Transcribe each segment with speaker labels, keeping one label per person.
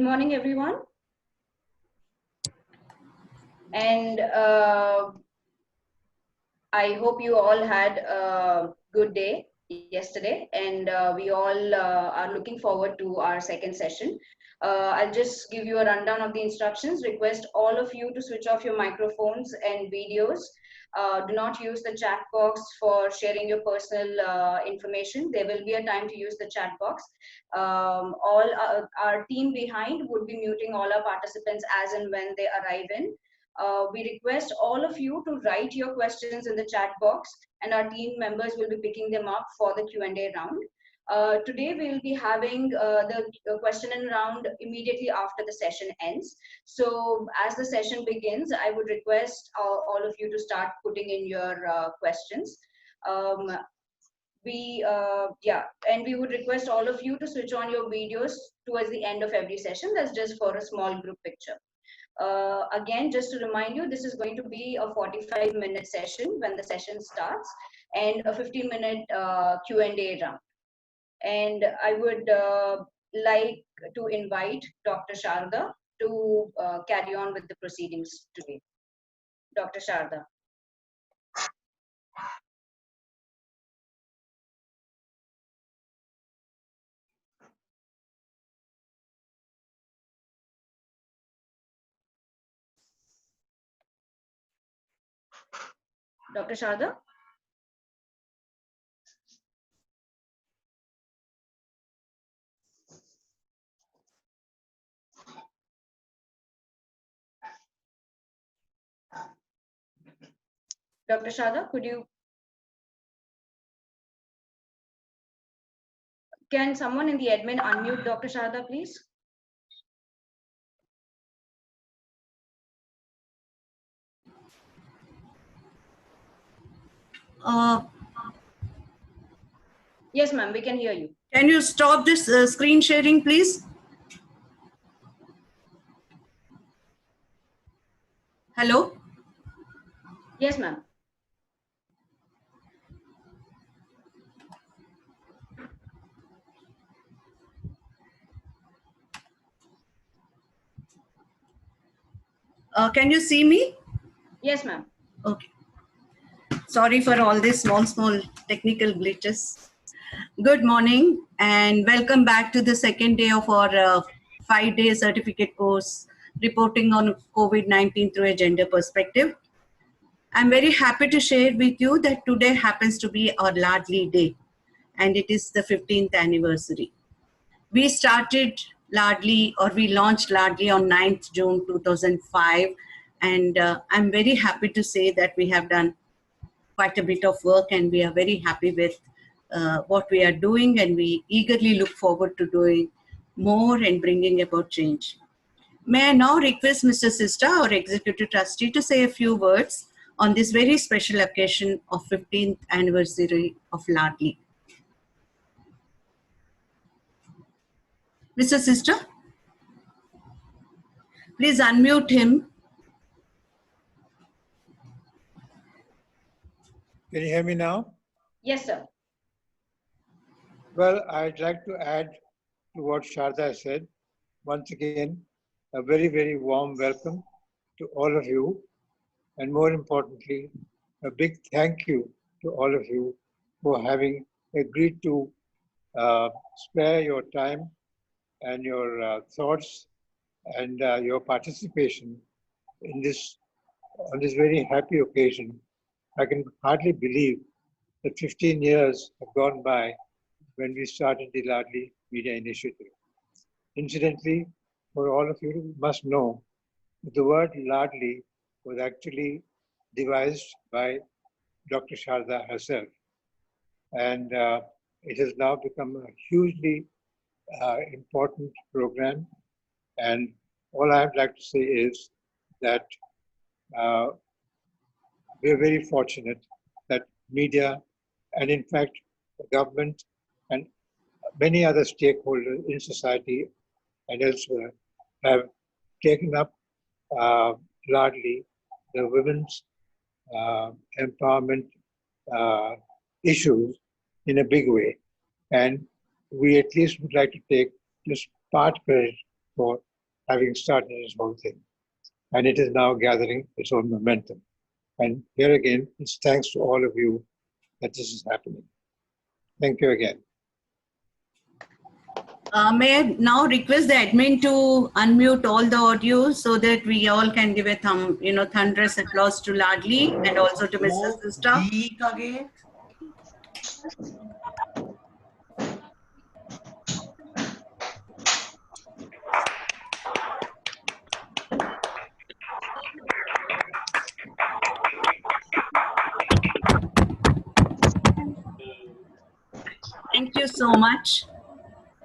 Speaker 1: Good morning, everyone. And I hope you all had a good day yesterday, and we all are looking forward to our second session. I'll just give you a rundown of the instructions. Request all of you to switch off your microphones and videos. Do not use the chat box for sharing your personal information. There will be a time to use the chat box. All our team behind would be muting all our participants as and when they arrive in. We request all of you to write your questions in the chat box, and our team members will be picking them up for the Q&A round. Today we will be having the question and round immediately after the session ends. So as the session begins, I would request all of you to start putting in your questions. And we would request all of you to switch on your videos towards the end of every session. That's just for a small group picture. Again, just to remind you, this is going to be a 45-minute session when the session starts, and a 15-minute Q&A round. And I would like to invite Dr. Sharda to carry on with the proceedings today. Dr. Sharda. Dr. Sharda? Dr. Sharda, could you? Can someone in the admin unmute Dr. Sharda, please? Yes, ma'am, we can hear you.
Speaker 2: Can you stop this screen sharing, please? Hello?
Speaker 1: Yes, ma'am.
Speaker 2: Can you see me?
Speaker 1: Yes, ma'am.
Speaker 2: Okay. Sorry for all these small technical glitches. Good morning and welcome back to the second day of our 5-day certificate course, reporting on COVID-19 through a gender perspective. I'm very happy to share with you that today happens to be our Ladli Day, and it is the 15th anniversary. We started Ladli, or we launched Ladli on 9th June 2005, and I'm very happy to say that we have done quite a bit of work, and we are very happy with what we are doing, and we eagerly look forward to doing more and bringing about change. May I now request Mr. Sista, our Executive Trustee, to say a few words on this very special occasion of 15th anniversary of Ladli. Mr. Sista, please unmute him.
Speaker 3: Can you hear me now?
Speaker 1: Yes, sir.
Speaker 3: Well, I'd like to add to what Sharda said. Once again, a very warm welcome to all of you. And more importantly, a big thank you to all of you for having agreed to spare your time and your thoughts and your participation in on this very happy occasion. I can hardly believe that 15 years have gone by when we started the Ladli Media Initiative. Incidentally, for all of you must know that the word Ladli was actually devised by Dr. Sharda herself. And it has now become a hugely important program. And all I'd like to say is that we are very fortunate that media and in fact the government and many other stakeholders in society and elsewhere have taken up largely the women's empowerment issues in a big way. And we at least would like to take just part credit for having started this whole thing. And it is now gathering its own momentum. And here again, it's thanks to all of you that this is happening. Thank you again.
Speaker 2: May I now request the admin to unmute all the audio so that we all can give a thunderous applause to Ladli and also to Mr. Sista. Thank you so much.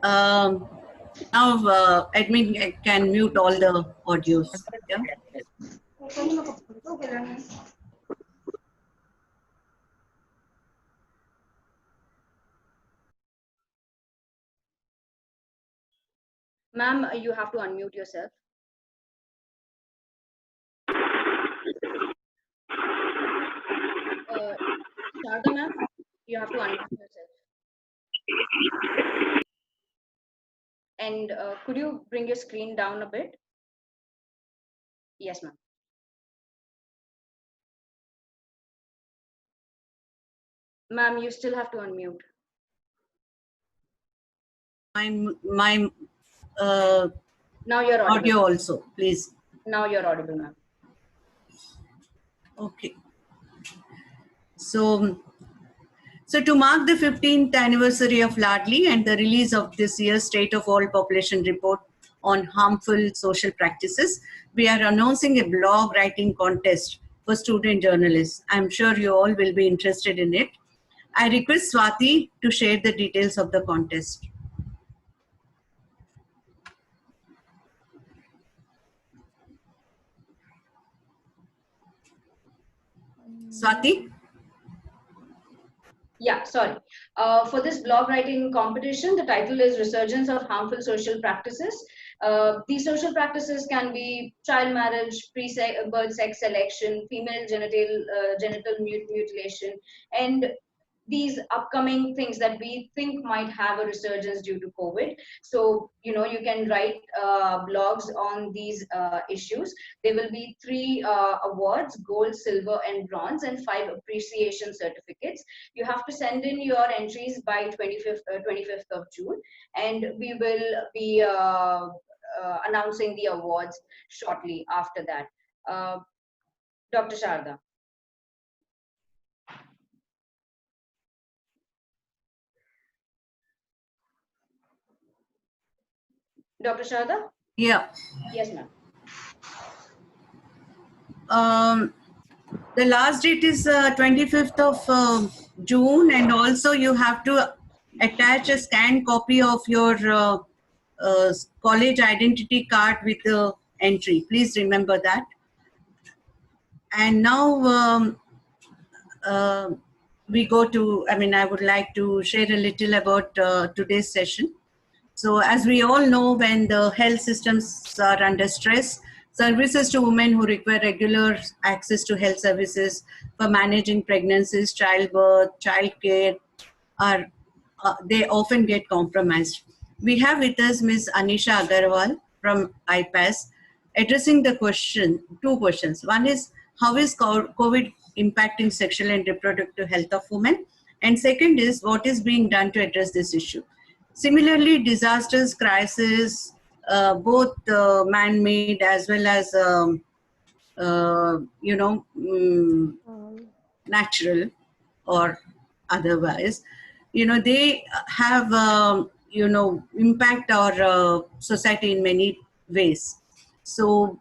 Speaker 2: Now admin can mute all the audios. Yeah?
Speaker 1: Ma'am, you have to unmute yourself. Sharda ma'am, you have to unmute yourself. And could you bring your screen down a bit? Yes, ma'am. Ma'am, you still have to unmute.
Speaker 2: My
Speaker 1: Now you're audible.
Speaker 2: audio also, please.
Speaker 1: Now you're audible, ma'am.
Speaker 2: Okay. So to mark the 15th anniversary of Ladli and the release of this year's State of All Population Report on harmful social practices, we are announcing a blog writing contest for student journalists. I'm sure you all will be interested in it. I request Swati to share the details of the contest. Swati?
Speaker 1: Yeah, sorry. For this blog writing competition, the title is Resurgence of Harmful Social Practices. These social practices can be child marriage, pre-birth sex selection, female genital mutilation, and these upcoming things that we think might have a resurgence due to COVID. So, you can write blogs on these issues. There will be 3 awards, gold, silver, and bronze, and 5 appreciation certificates. You have to send in your entries by 25th of June, and we will be announcing the awards shortly after that. Dr. Sharda. Dr. Sharda?
Speaker 2: Yeah.
Speaker 1: Yes, ma'am.
Speaker 2: The last date is 25th of June, and also you have to attach a scanned copy of your college identity card with the entry. Please remember that. And now we go to, I would like to share a little about today's session. So as we all know, when the health systems are under stress, services to women who require regular access to health services for managing pregnancies, childbirth, childcare, they often get compromised. We have with us Ms. Anisha Agarwal from IPAS addressing the two questions. One is, how is COVID impacting sexual and reproductive health of women? And second is, what is being done to address this issue? Similarly, disasters, crises, both man-made as well as, natural or otherwise, they have, impact our society in many ways. So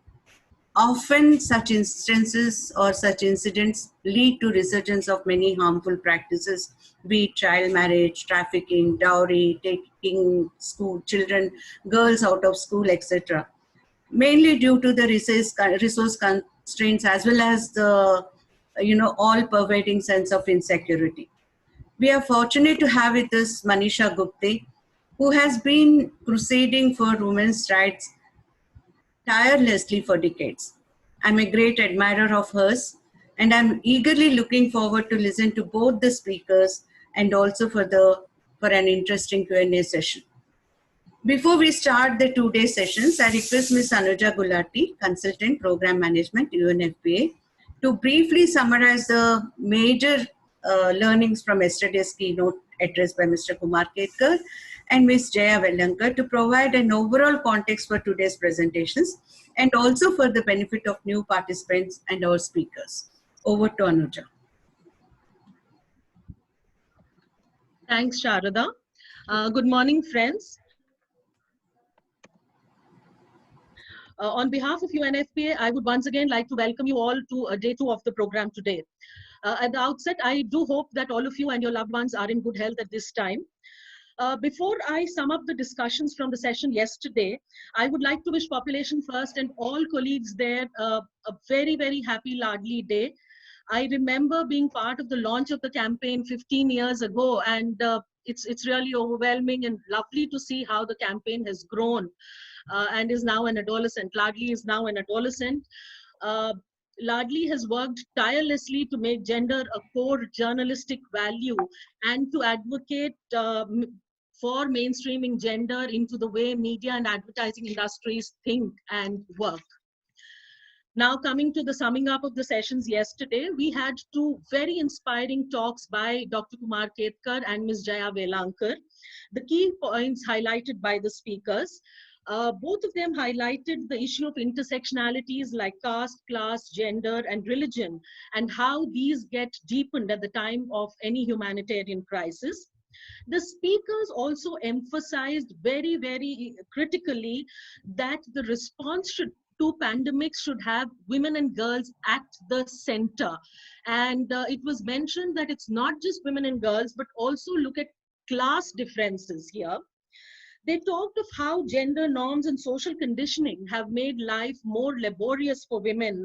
Speaker 2: often such instances or such incidents lead to resurgence of many harmful practices, be it child marriage, trafficking, dowry, taking children, girls out of school, etc. Mainly due to the resource constraints as well as the, all-pervading sense of insecurity. We are fortunate to have with us Manisha Gupte, who has been crusading for women's rights tirelessly for decades. I'm a great admirer of hers, and I'm eagerly looking forward to listen to both the speakers and also for an interesting Q&A session. Before we start the two-day sessions, I request Ms. Anuja Gulati, Consultant Program Management, UNFPA, to briefly summarize the major learnings from yesterday's keynote address by Mr. Kumar Ketkar and Ms. Jaya Velankar to provide an overall context for today's presentations and also for the benefit of new participants and our speakers. Over to Anuja.
Speaker 4: Thanks, Sharada. Good morning, friends. On behalf of UNFPA, I would once again like to welcome you all to day 2 of the program today. At the outset, I do hope that all of you and your loved ones are in good health at this time. Before I sum up the discussions from the session yesterday, I would like to wish Population First and all colleagues there a very, very happy Ladli Day. I remember being part of the launch of the campaign 15 years ago, and it's really overwhelming and lovely to see how the campaign has grown and is now an adolescent. Ladli is now an adolescent. Ladli has worked tirelessly to make gender a core journalistic value and to advocate for mainstreaming gender into the way media and advertising industries think and work. Now, coming to the summing up of the sessions yesterday, we had two very inspiring talks by Dr. Kumar Ketkar and Ms. Jaya Velankar. The key points highlighted by the speakers. Both of them highlighted the issue of intersectionalities like caste, class, gender, and religion, and how these get deepened at the time of any humanitarian crisis. The speakers also emphasized very, very critically that the response to pandemics should have women and girls at the center. And it was mentioned that it's not just women and girls, but also look at class differences here. They talked of how gender norms and social conditioning have made life more laborious for women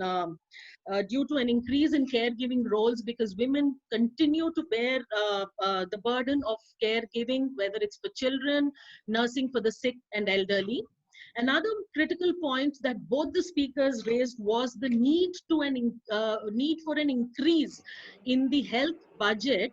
Speaker 4: due to an increase in caregiving roles, because women continue to bear the burden of caregiving, whether it's for children, nursing for the sick and elderly. Another critical point that both the speakers raised was the need for an increase in the health budget,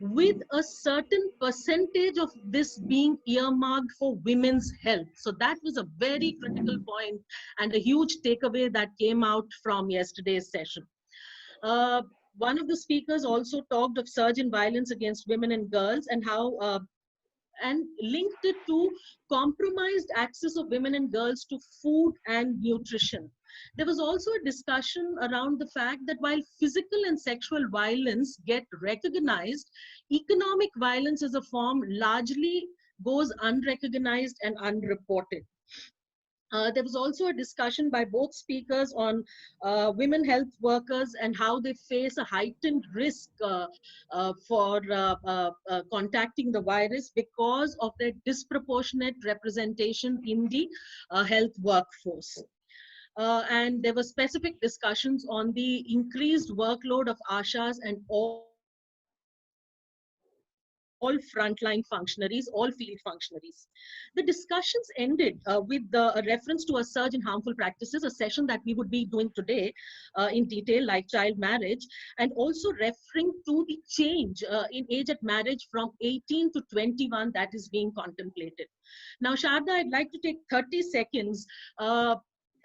Speaker 4: with a certain percentage of this being earmarked for women's health. So that was a very critical point and a huge takeaway that came out from yesterday's session. One of the speakers also talked of surge in violence against women and girls and how and linked it to compromised access of women and girls to food and nutrition. There was also a discussion around the fact that while physical and sexual violence get recognized, economic violence as a form largely goes unrecognized and unreported. There was also a discussion by both speakers on women health workers and how they face a heightened risk for contacting the virus because of their disproportionate representation in the health workforce. And there were specific discussions on the increased workload of ASHAs and all frontline functionaries, all field functionaries. The discussions ended with a reference to a surge in harmful practices, a session that we would be doing today in detail, like child marriage, and also referring to the change in age at marriage from 18 to 21 that is being contemplated. Now, Sharda, I'd like to take 30 seconds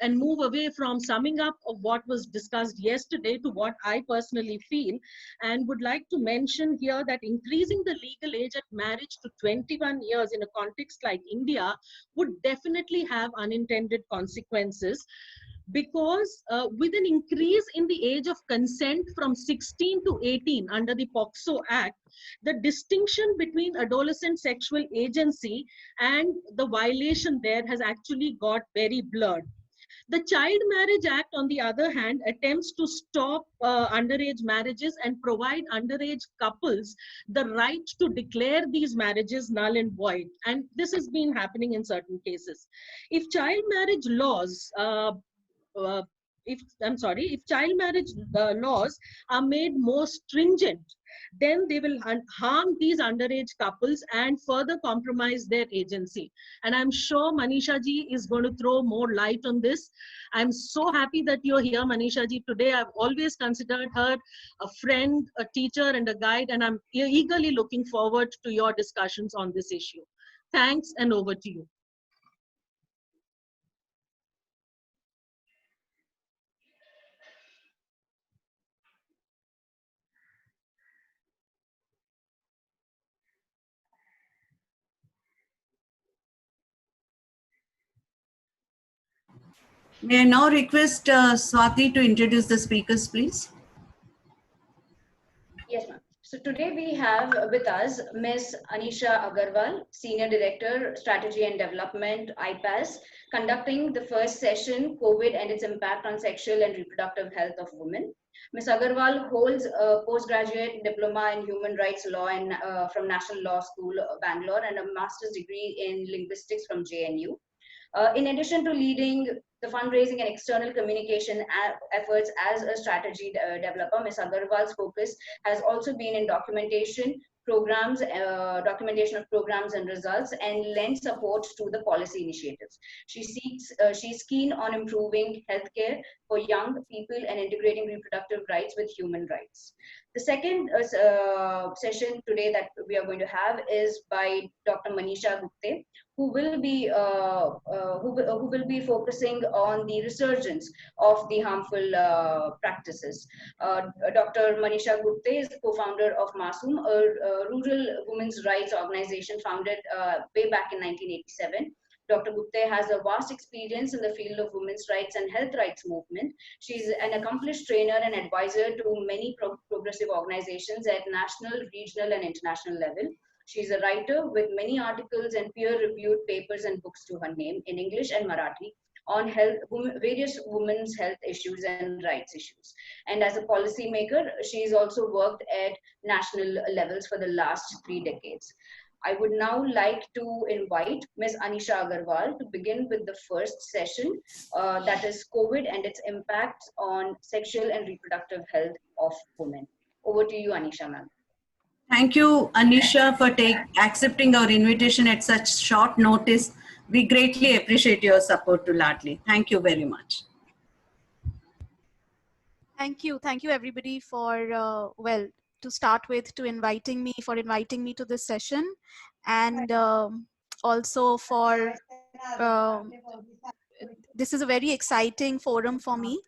Speaker 4: and move away from summing up of what was discussed yesterday to what I personally feel, and would like to mention here that increasing the legal age at marriage to 21 years in a context like India would definitely have unintended consequences, because with an increase in the age of consent from 16 to 18 under the POCSO Act, the distinction between adolescent sexual agency and the violation there has actually got very blurred. The Child Marriage Act, on the other hand, attempts to stop underage marriages and provide underage couples the right to declare these marriages null and void. And this has been happening in certain cases. If child marriage laws if child marriage laws are made more stringent, then they will harm these underage couples and further compromise their agency. And I'm sure Manisha ji is going to throw more light on this. I'm so happy that you're here, Manisha ji, today. I've always considered her a friend, a teacher, and a guide, and I'm eagerly looking forward to your discussions on this issue. Thanks, and over to you.
Speaker 2: May I now request Swati to introduce the speakers, please?
Speaker 1: Yes, ma'am. So today we have with us Ms. Anisha Agarwal, Senior Director, Strategy and Development, IPAS, conducting the first session, COVID and its impact on sexual and reproductive health of women. Ms. Agarwal holds a postgraduate diploma in human rights law from National Law School, Bangalore, and a master's degree in linguistics from JNU. In addition to leading the fundraising and external communication efforts as a strategy developer, Ms. Agarwal's focus has also been in documentation of programs and results, and lend support to the policy initiatives. She's keen on improving healthcare for young people and integrating reproductive rights with human rights. The second session today that we are going to have is by Dr. Manisha Gupte, who will be focusing on the resurgence of the harmful practices. Dr. Manisha Gupte is co-founder of Masoom, a rural women's rights organization founded way back in 1987. Dr. Gupte has a vast experience in the field of women's rights and health rights movement. She's an accomplished trainer and advisor to many progressive organizations at national, regional, and international level. She's a writer with many articles and peer-reviewed papers and books to her name in English and Marathi on various women's health issues and rights issues. And as a policymaker, she's also worked at national levels for the last 3 decades. I would now like to invite Ms. Anisha Agarwal to begin with the first session, that is COVID and its impact on sexual and reproductive health of women. Over to you, Anisha, ma'am.
Speaker 2: Thank you, Anisha, for accepting our invitation at such short notice. We greatly appreciate your support to Ladli. Thank you very much.
Speaker 5: Thank you everybody for, to start with, inviting me to this session, and also for this is a very exciting forum for me.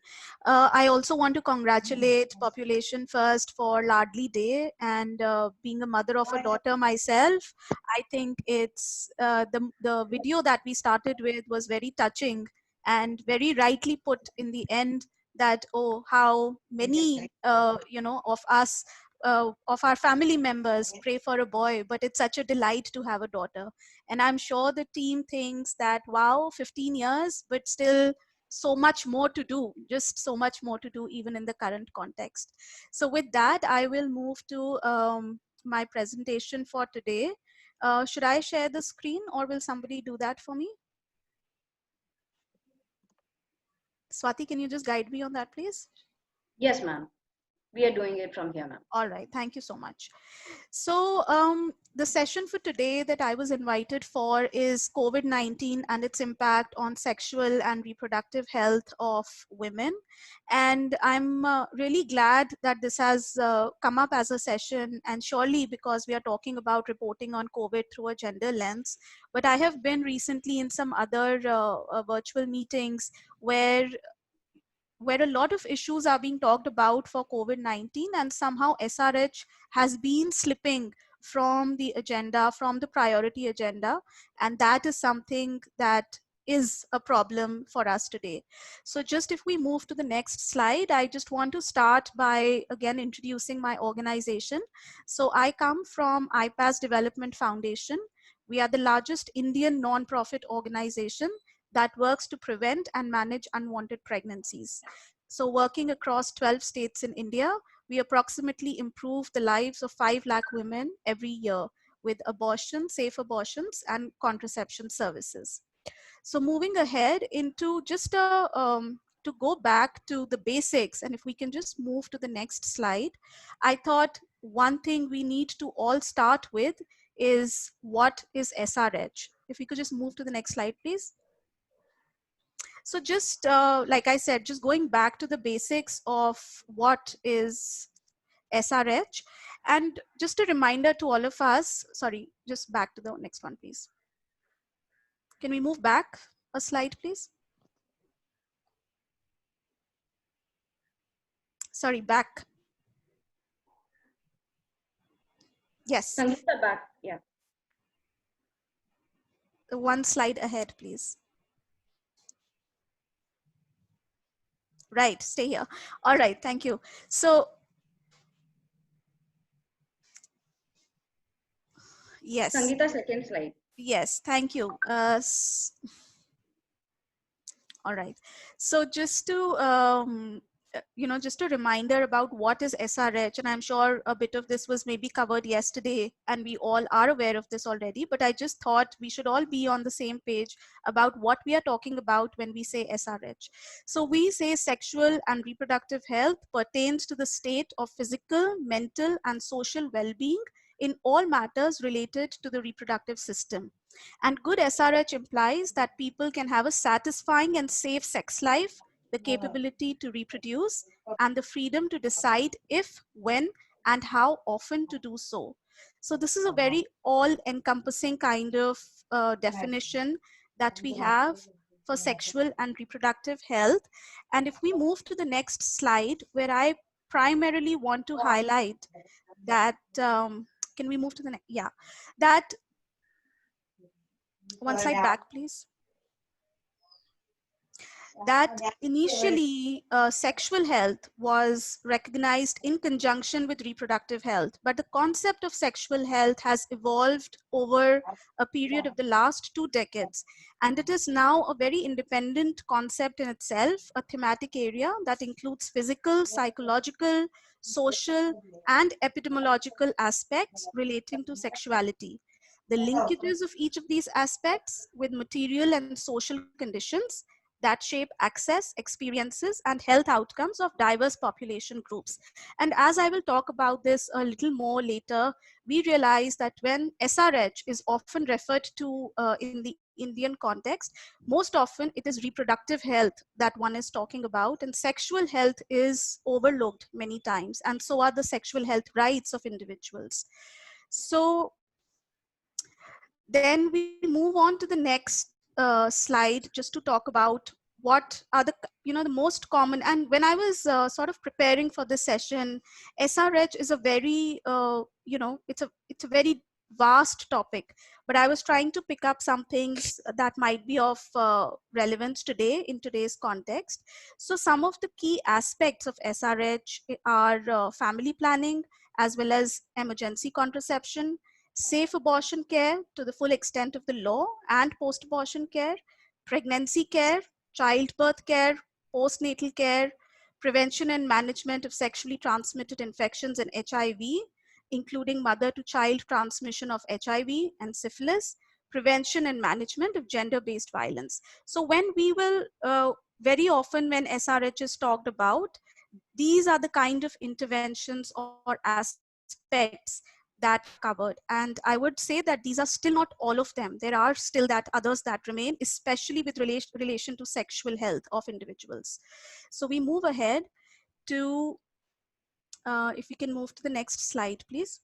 Speaker 5: I also want to congratulate Population First for Ladli Day, and being a mother of a daughter myself, I think it's the video that we started with was very touching and very rightly put in the end, that how many of us of our family members pray for a boy, but it's such a delight to have a daughter. And I'm sure the team thinks that, wow, 15 years, but still so much more to do, just so much more to do even in the current context. So with that, I will move to my presentation for today. Should I share the screen, or will somebody do that for me? Swati, can you just guide me on that, please?
Speaker 1: Yes, ma'am. We are doing it from here, ma'am.
Speaker 5: All right, thank you so much. So the session for today that I was invited for is COVID-19 and its impact on sexual and reproductive health of women. And I'm really glad that this has come up as a session, and surely because we are talking about reporting on COVID through a gender lens. But I have been recently in some other virtual meetings where a lot of issues are being talked about for COVID-19, and somehow SRH has been slipping from the agenda, from the priority agenda, and that is something that is a problem for us today. So just if we move to the next slide, I just want to start by again introducing my organization. So I come from IPAS Development Foundation. We are the largest Indian non-profit organization that works to prevent and manage unwanted pregnancies. So working across 12 states in India, we approximately improve the lives of 5 lakh women every year with abortion, safe abortions, and contraception services. So moving ahead into just to go back to the basics, and if we can just move to the next slide, I thought one thing we need to all start with is, what is SRH? If we could just move to the next slide, please. So just like I said, just going back to the basics of what is SRH, and just a reminder to all of us, sorry, just back to the next one, please. Can we move back a slide, please? Sorry, back. Yes.
Speaker 1: Sangeeta, back, yeah.
Speaker 5: One slide ahead, please. Right, stay here. All right, thank you. So, yes,
Speaker 1: Sangeeta, second slide.
Speaker 5: yes, thank you. All right. So just to, just a reminder about what is SRH, and I'm sure a bit of this was maybe covered yesterday, and we all are aware of this already, but I just thought we should all be on the same page about what we are talking about when we say SRH. So we say sexual and reproductive health pertains to the state of physical, mental, and social well-being in all matters related to the reproductive system. And good SRH implies that people can have a satisfying and safe sex life, the capability to reproduce, and the freedom to decide if, when, and how often to do so. So this is a very all-encompassing kind of definition that we have for sexual and reproductive health. And if we move to the next slide, where I primarily want to highlight that, can we move to the next? Yeah, that one slide back, please. That initially sexual health was recognized in conjunction with reproductive health, but the concept of sexual health has evolved over a period of the last 2 decades, and it is now a very independent concept in itself, a thematic area that includes physical, psychological, social, and epidemiological aspects relating to sexuality. The linkages of each of these aspects with material and social conditions that shape access, experiences, and health outcomes of diverse population groups. And as I will talk about this a little more later, we realize that when SRH is often referred to in the Indian context, most often it is reproductive health that one is talking about, and sexual health is overlooked many times, and so are the sexual health rights of individuals. So then we move on to the next slide just to talk about what are the the most common. And when I was sort of preparing for this session, SRH is a very it's a very vast topic, but I was trying to pick up some things that might be of relevance today in today's context. So some of the key aspects of SRH are family planning, as well as emergency contraception, safe abortion care to the full extent of the law and post-abortion care, pregnancy care, childbirth care, postnatal care, prevention and management of sexually transmitted infections and HIV, including mother-to-child transmission of HIV and syphilis, prevention and management of gender-based violence. So when we will, very often when SRH is talked about, these are the kind of interventions or aspects that are covered. And I would say that these are still not all of them. There are still that others that remain, especially with relation to sexual health of individuals. So we move ahead to, if we can move to the next slide, please.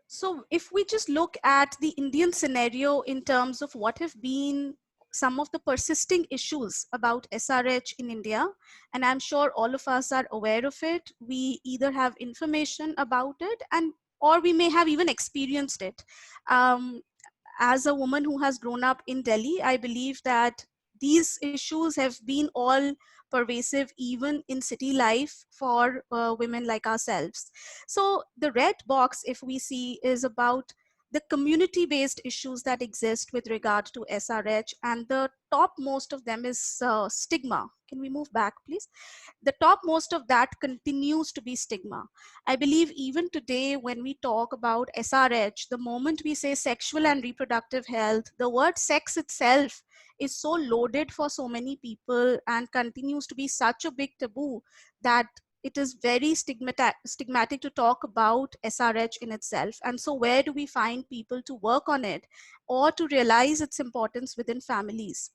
Speaker 5: So if we just look at the Indian scenario in terms of what have been some of the persisting issues about SRH in India, and I'm sure all of us are aware of it. We either have information about it, and or we may have even experienced it. As a woman who has grown up in Delhi, I believe that these issues have been all pervasive even in city life for women like ourselves. So the red box, if we see, is about the community-based issues that exist with regard to SRH, and the topmost of them is stigma. Can we move back, please? The topmost of that continues to be stigma. I believe even today when we talk about SRH, the moment we say sexual and reproductive health, the word sex itself is so loaded for so many people and continues to be such a big taboo that it is very stigmatic to talk about SRH in itself. And so where do we find people to work on it or to realize its importance within families?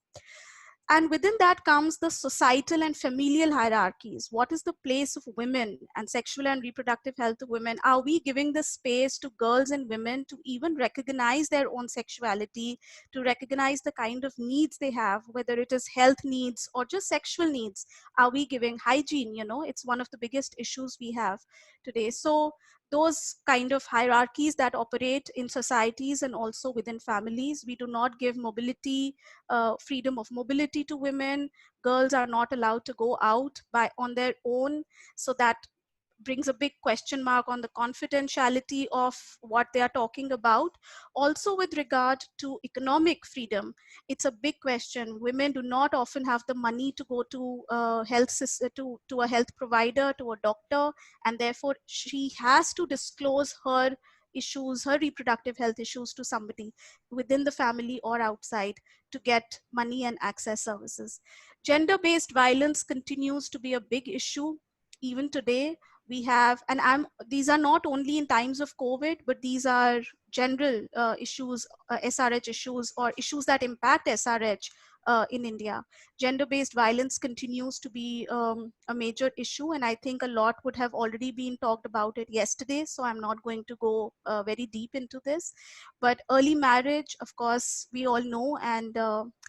Speaker 5: And within that comes the societal and familial hierarchies. What is the place of women and sexual and reproductive health of women? Are we giving the space to girls and women to even recognize their own sexuality, to recognize the kind of needs they have, whether it is health needs or just sexual needs? Are we giving hygiene? You know, it's one of the biggest issues we have today. So those kind of hierarchies that operate in societies and also within families. We do not give mobility, freedom of mobility to women. Girls are not allowed to go out on their own. So that brings a big question mark on the confidentiality of what they are talking about. Also, with regard to economic freedom, it's a big question. Women do not often have the money to go to to a health provider, to a doctor, and therefore she has to disclose her issues, her reproductive health issues, to somebody within the family or outside to get money and access services. Gender-based violence continues to be a big issue even today. We have, and these are not only in times of COVID, but these are general issues, SRH issues, or issues that impact SRH in India. Gender-based violence continues to be a major issue, and I think a lot would have already been talked about it yesterday, so I'm not going to go very deep into this. But early marriage, of course, we all know, and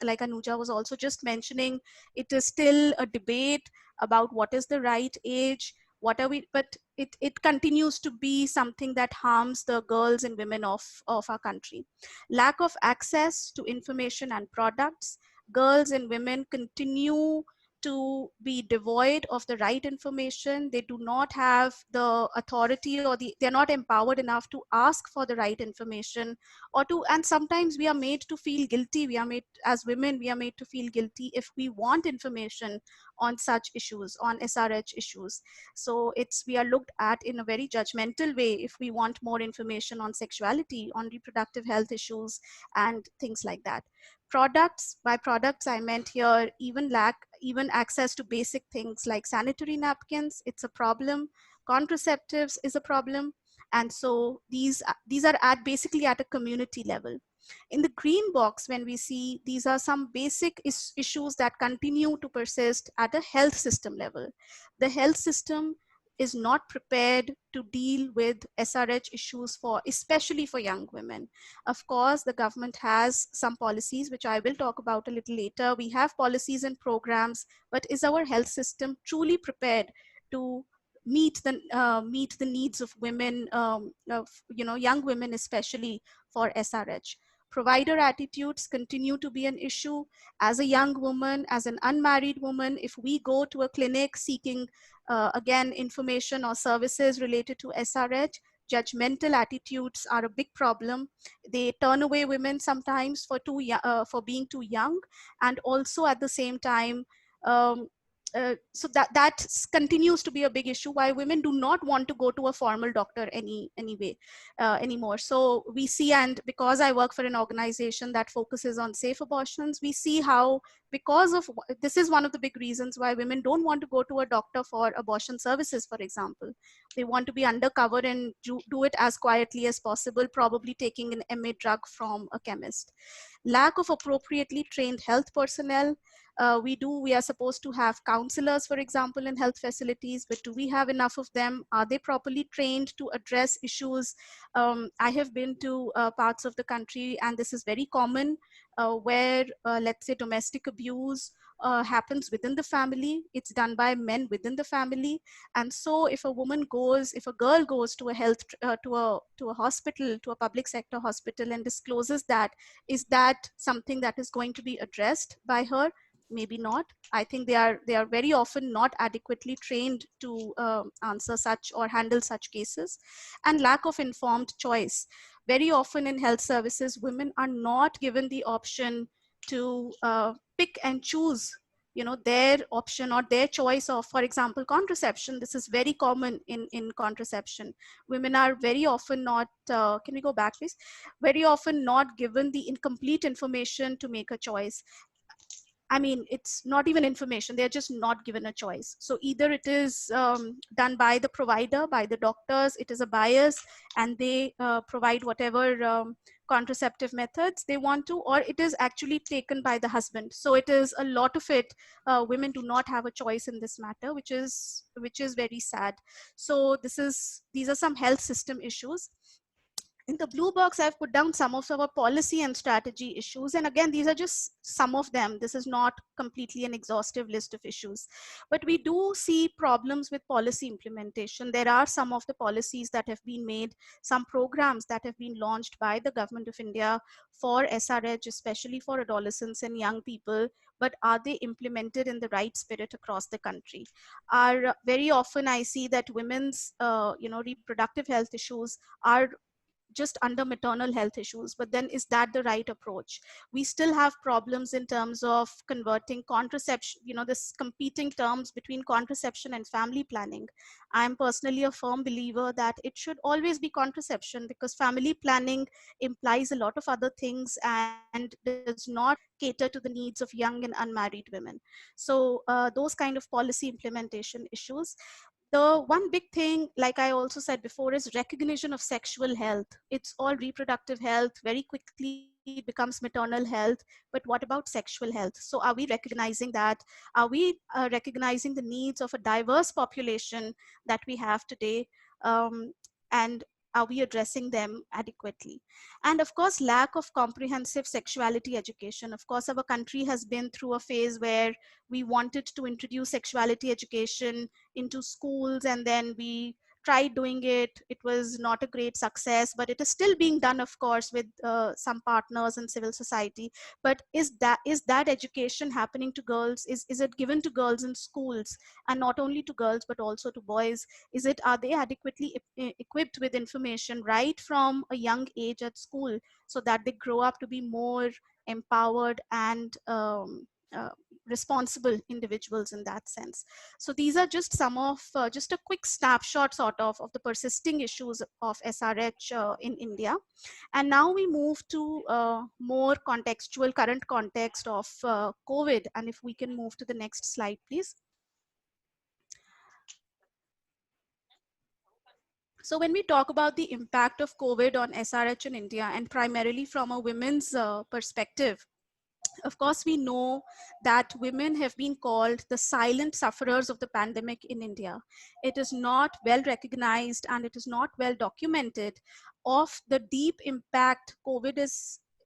Speaker 5: like Anuja was also just mentioning, it is still a debate about what is the right age, what are we, but it continues to be something that harms the girls and women of our country. Lack of access to information and products. Girls and women continue to be devoid of the right information. They do not have the authority, or they're not empowered enough to ask for the right information, or to, and sometimes we are made to feel guilty. We are made, as women, we are made to feel guilty if we want information on such issues, on SRH issues. So we are looked at in a very judgmental way if we want more information on sexuality, on reproductive health issues, and things like that. Products, by products I meant here even access to basic things like sanitary napkins. It's a problem. Contraceptives is a problem. And so these are basically at a community level. In the green box, when we see, these are some basic issues that continue to persist at a health system level. The health system is not prepared to deal with SRH issues especially for young women. Of course, the government has some policies, which I will talk about a little later. We have policies and programs, but is our health system truly prepared to meet the needs of women, of young women, especially for SRH? Provider attitudes continue to be an issue. As a young woman, as an unmarried woman, if we go to a clinic seeking, again, information or services related to SRH, judgmental attitudes are a big problem. They turn away women sometimes for being too young, and also at the same time, so that continues to be a big issue, why women do not want to go to a formal doctor anymore. So we see, and because I work for an organization that focuses on safe abortions, we see how, because of this, is one of the big reasons why women don't want to go to a doctor for abortion services, for example. They want to be undercover and do it as quietly as possible, probably taking an MA drug from a chemist. Lack of appropriately trained health personnel. We are supposed to have counselors, for example, in health facilities, but do we have enough of them? Are they properly trained to address issues? I have been to parts of the country, and this is very common, where, let's say, domestic abuse happens within the family. It's done by men within the family. And so if a girl goes to a hospital, to a public sector hospital, and discloses that, is that something that is going to be addressed by her? Maybe not. I think they are very often not adequately trained to answer such or handle such cases. And lack of informed choice. Very often in health services, women are not given the option to pick and choose, their option or their choice of, for example, contraception. This is very common in contraception. Women are very often not, can we go back please? Very often not given the incomplete information to make a choice. I mean, it's not even information. They're just not given a choice. So either it is done by the provider, by the doctors, it is a bias, and they provide whatever contraceptive methods they want to, or it is actually taken by the husband. So it is a lot of it. Women do not have a choice in this matter, which is very sad. So these are some health system issues. In the blue box, I've put down some of our policy and strategy issues. And again, these are just some of them. This is not completely an exhaustive list of issues. But we do see problems with policy implementation. There are some of the policies that have been made, some programs that have been launched by the government of India for SRH, especially for adolescents and young people. But are they implemented in the right spirit across the country? Very often I see that women's reproductive health issues are just under maternal health issues, but then is that the right approach? We still have problems in terms of converting contraception, this competing terms between contraception and family planning. I'm personally a firm believer that it should always be contraception, because family planning implies a lot of other things and does not cater to the needs of young and unmarried women. So those kind of policy implementation issues. The one big thing, like I also said before, is recognition of sexual health. It's all reproductive health, very quickly becomes maternal health. But what about sexual health? So are we recognizing that? Are we recognizing the needs of a diverse population that we have today? And are we addressing them adequately? And of course, lack of comprehensive sexuality education. Of course, our country has been through a phase where we wanted to introduce sexuality education into schools, and then we tried doing it. It was not a great success, but it is still being done, of course, with some partners in civil society. But is that education happening to girls? Is it given to girls in schools, and not only to girls but also to boys? Are they adequately equipped with information right from a young age at school, so that they grow up to be more empowered and responsible individuals in that sense? So these are just some of just a quick snapshot sort of the persisting issues of SRH in India. And now we move to more contextual current context of COVID. And if we can move to the next slide, please. So when we talk about the impact of COVID on SRH in India, and primarily from a women's perspective, of course, we know that women have been called the silent sufferers of the pandemic in India. It is not well recognized and it is not well documented of the deep impact COVID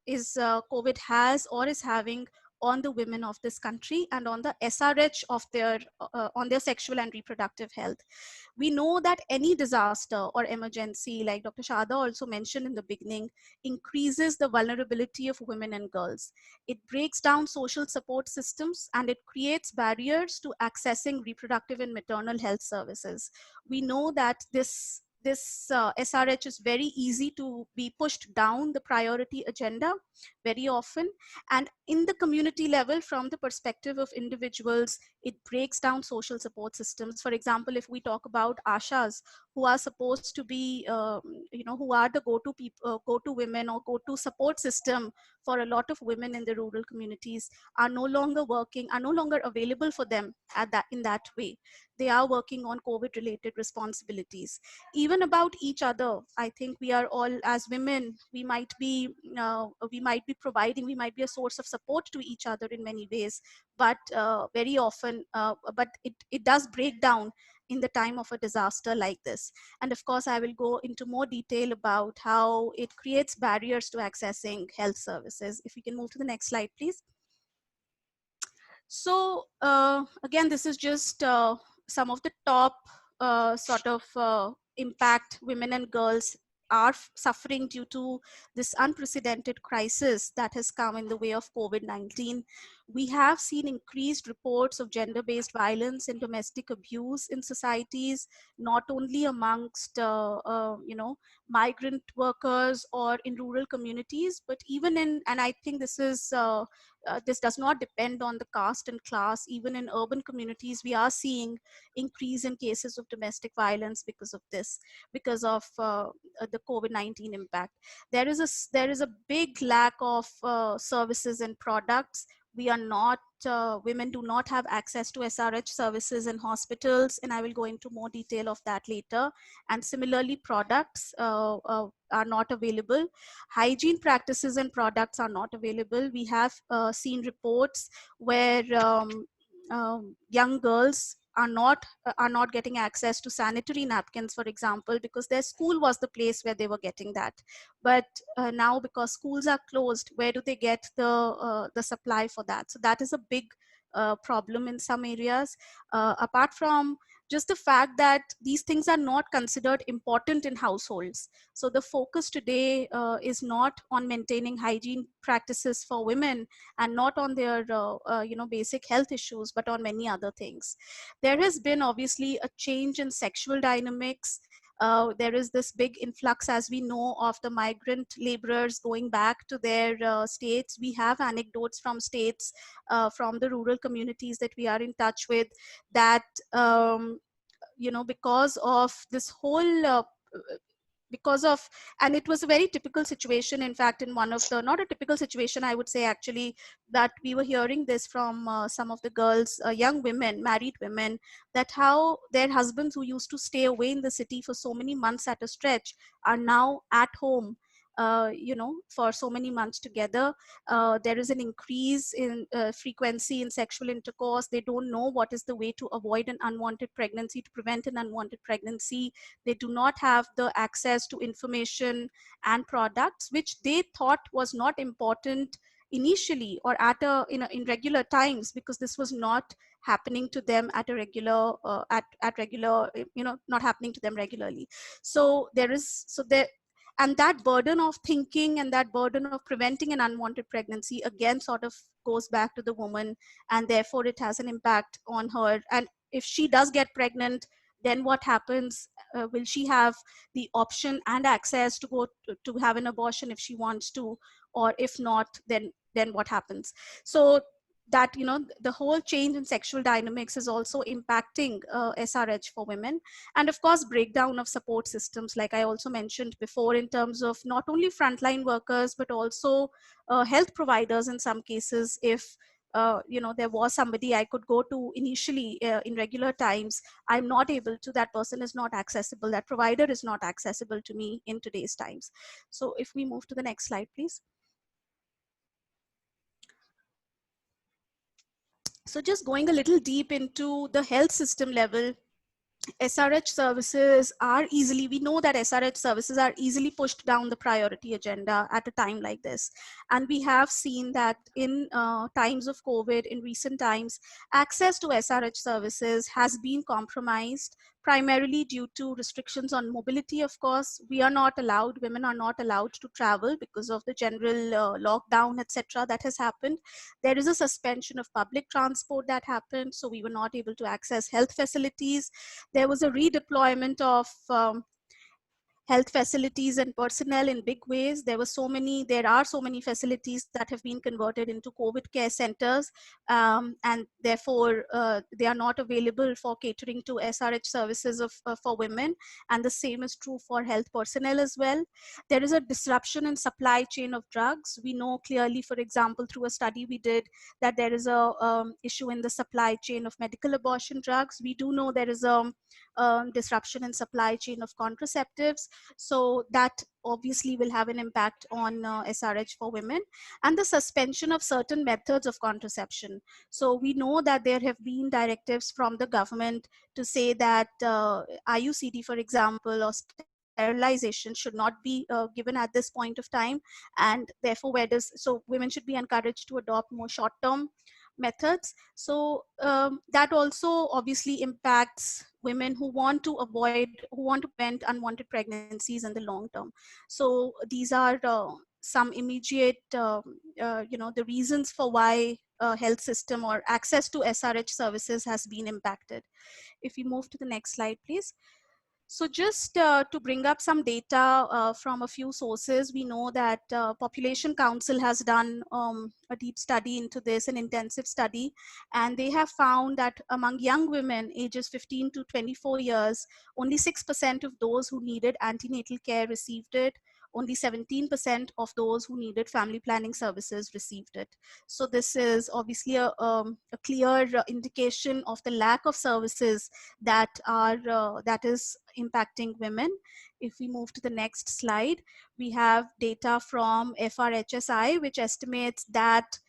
Speaker 5: COVID has or is having on the women of this country and on the SRH of on their sexual and reproductive health. We know that any disaster or emergency, like Dr. Shada also mentioned in the beginning, increases the vulnerability of women and girls. It breaks down social support systems and it creates barriers to accessing reproductive and maternal health services. We know that this SRH is very easy to be pushed down the priority agenda very often. And in the community level, from the perspective of individuals, it breaks down social support systems. For example, if we talk about ASHAs, who are supposed to be, who are the go-to women or go-to support system for a lot of women in the rural communities, are no longer working, are no longer available for them in that way. They are working on COVID-related responsibilities. Even about each other, I think we are all, as women, we might be providing, we might be a source of support to each other in many ways, but very often, but it does break down in the time of a disaster like this. And of course, I will go into more detail about how it creates barriers to accessing health services. If we can move to the next slide, please. So again, this is just some of the top impact women and girls are suffering due to this unprecedented crisis that has come in the way of COVID-19. We have seen increased reports of gender-based violence and domestic abuse in societies, not only amongst migrant workers or in rural communities, but even in, and I think this is this does not depend on the caste and class. Even in urban communities, we are seeing increase in cases of domestic violence because of this, because of the COVID-19 impact. There is a big lack of services and products. We are not, women do not have access to SRH services in hospitals, and I will go into more detail of that later. And similarly, products are not available. Hygiene practices and products are not available. We have seen reports where young girls are not getting access to sanitary napkins, for example, because their school was the place where they were getting that. But now, because schools are closed, where do they get the supply for that? So that is a big problem in some areas. Apart from just the fact that these things are not considered important in households. So the focus today is not on maintaining hygiene practices for women and not on their basic health issues, but on many other things. There has been obviously a change in sexual dynamics. There is this big influx, as we know, of the migrant laborers going back to their states. We have anecdotes from states, from the rural communities that we are in touch with, that because of this whole because of, and it was a very typical situation, in fact, in one of the, not a typical situation, I would say, actually, that we were hearing this from some of the girls, young women, married women, that how their husbands, who used to stay away in the city for so many months at a stretch, are now at home for so many months together. There is an increase in frequency in sexual intercourse. They don't know what is the way to avoid an unwanted pregnancy, to prevent an unwanted pregnancy. They do not have the access to information and products, which they thought was not important initially, or at in regular times, because this was not happening to them at a regular at regular, not happening to them regularly. So there, and that burden of thinking and that burden of preventing an unwanted pregnancy again sort of goes back to the woman, and therefore it has an impact on her. And if she does get pregnant, then what happens? Will she have the option and access to go to have an abortion if she wants to? Or if not, then what happens? So that, the whole change in sexual dynamics is also impacting SRH for women. And of course, breakdown of support systems, like I also mentioned before, in terms of not only frontline workers, but also health providers in some cases. If there was somebody I could go to initially in regular times, I'm not able to, that person is not accessible, that provider is not accessible to me in today's times. So if we move to the next slide, please. So just going a little deep into the health system level, SRH services are easily, we know that SRH services are easily pushed down the priority agenda at a time like this. And we have seen that in times of COVID, in recent times, access to SRH services has been compromised, primarily due to restrictions on mobility. Of course, women are not allowed to travel because of the general lockdown, etc. that has happened. There is a suspension of public transport that happened, so we were not able to access health facilities. There was a redeployment of health facilities and personnel in big ways. There are so many facilities that have been converted into COVID care centers, and therefore they are not available for catering to SRH services for women. And the same is true for health personnel as well. There is a disruption in supply chain of drugs. We know clearly, for example, through a study we did, that there is a issue in the supply chain of medical abortion drugs. We do know there is a disruption in supply chain of contraceptives. So that obviously will have an impact on SRH for women. And the suspension of certain methods of contraception. So we know that there have been directives from the government to say that IUCD, for example, or sterilization should not be given at this point of time. And therefore, so women should be encouraged to adopt more short-term methods. So that also obviously impacts women who want to prevent unwanted pregnancies in the long term. So these are some immediate, the reasons for why health system or access to SRH services has been impacted. If we move to the next slide, please. So just to bring up some data from a few sources, we know that Population Council has done a deep study into this, an intensive study, and they have found that among young women ages 15 to 24 years, only 6% of those who needed antenatal care received it. Only 17% of those who needed family planning services received it. So this is obviously a clear indication of the lack of services that is impacting women. If we move to the next slide, we have data from FRHSI, which estimates that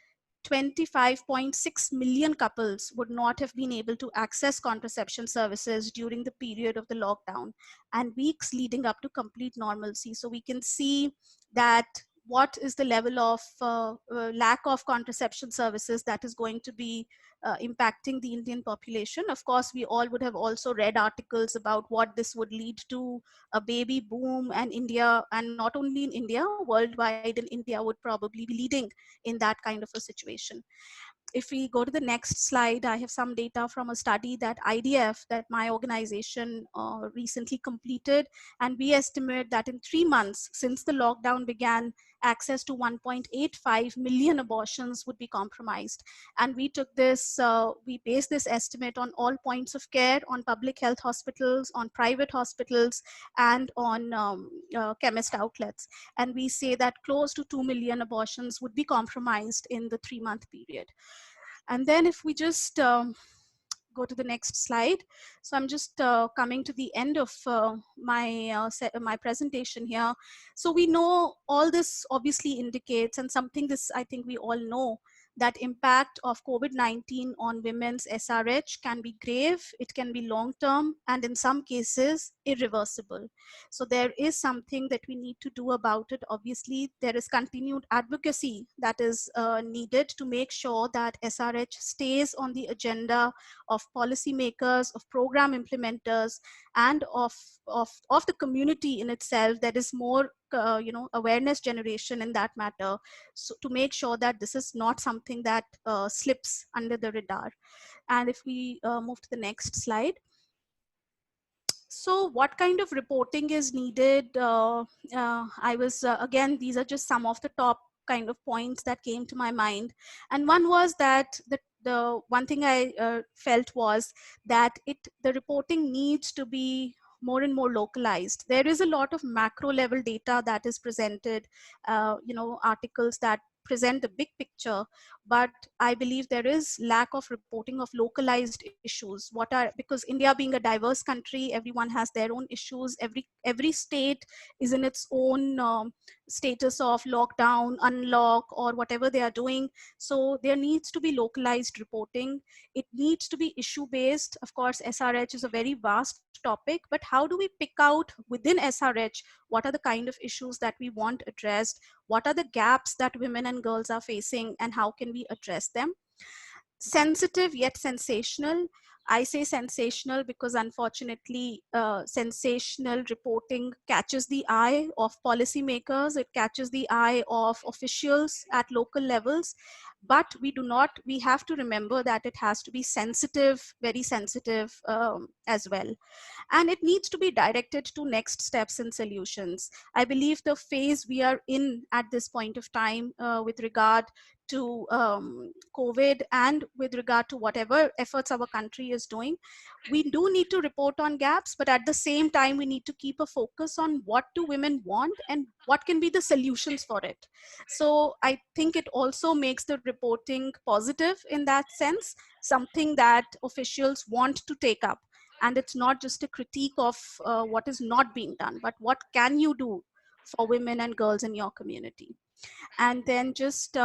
Speaker 5: 25.6 million couples would not have been able to access contraception services during the period of the lockdown and weeks leading up to complete normalcy. So we can see that what is the level of lack of contraception services that is going to be impacting the Indian population. Of course, we all would have also read articles about what this would lead to, a baby boom, and India, and not only in India, worldwide, in India would probably be leading in that kind of a situation. If we go to the next slide, I have some data from a study that IDF, that my organization recently completed, and we estimate that in 3 months since the lockdown began, access to 1.85 million abortions would be compromised. And we took this, we based this estimate on all points of care, on public health hospitals, on private hospitals, and on chemist outlets. And we say that close to 2 million abortions would be compromised in the 3-month period. And then if we just go to the next slide. So I'm just coming to the end of my presentation here. So we know all this obviously indicates, and something this I think we all know, that impact of COVID-19 on women's SRH can be grave, it can be long-term, and in some cases irreversible. So there is something that we need to do about it. Obviously, there is continued advocacy that is needed to make sure that SRH stays on the agenda of policymakers, of program implementers, and of the community in itself. There is more awareness generation in that matter, so to make sure that this is not something that slips under the radar. And if we move to the next slide. So what kind of reporting is needed? I was, again, these are just some of the top kind of points that came to my mind. And one was that the one thing I felt was that the reporting needs to be more and more localized. There is a lot of macro level data that is presented, articles that present the big picture, but I believe there is lack of reporting of localized issues. Because India being a diverse country, everyone has their own issues. Every state is in its own status of lockdown, unlock, or whatever they are doing. So there needs to be localized reporting. It needs to be issue based. Of course, SRH is a very vast topic, but how do we pick out within SRH what are the kind of issues that we want addressed? What are the gaps that women and girls are facing, and how can we address them? Sensitive yet sensational. I say sensational because unfortunately, sensational reporting catches the eye of policymakers, it catches the eye of officials at local levels, but we have to remember that it has to be sensitive, very sensitive as well. And it needs to be directed to next steps and solutions. I believe the phase we are in at this point of time with regard to COVID and with regard to whatever efforts our country is doing, we do need to report on gaps, but at the same time, we need to keep a focus on what do women want and what can be the solutions for it. So I think it also makes the reporting positive in that sense, something that officials want to take up. And it's not just a critique of what is not being done, but what can you do for women and girls in your community. And then just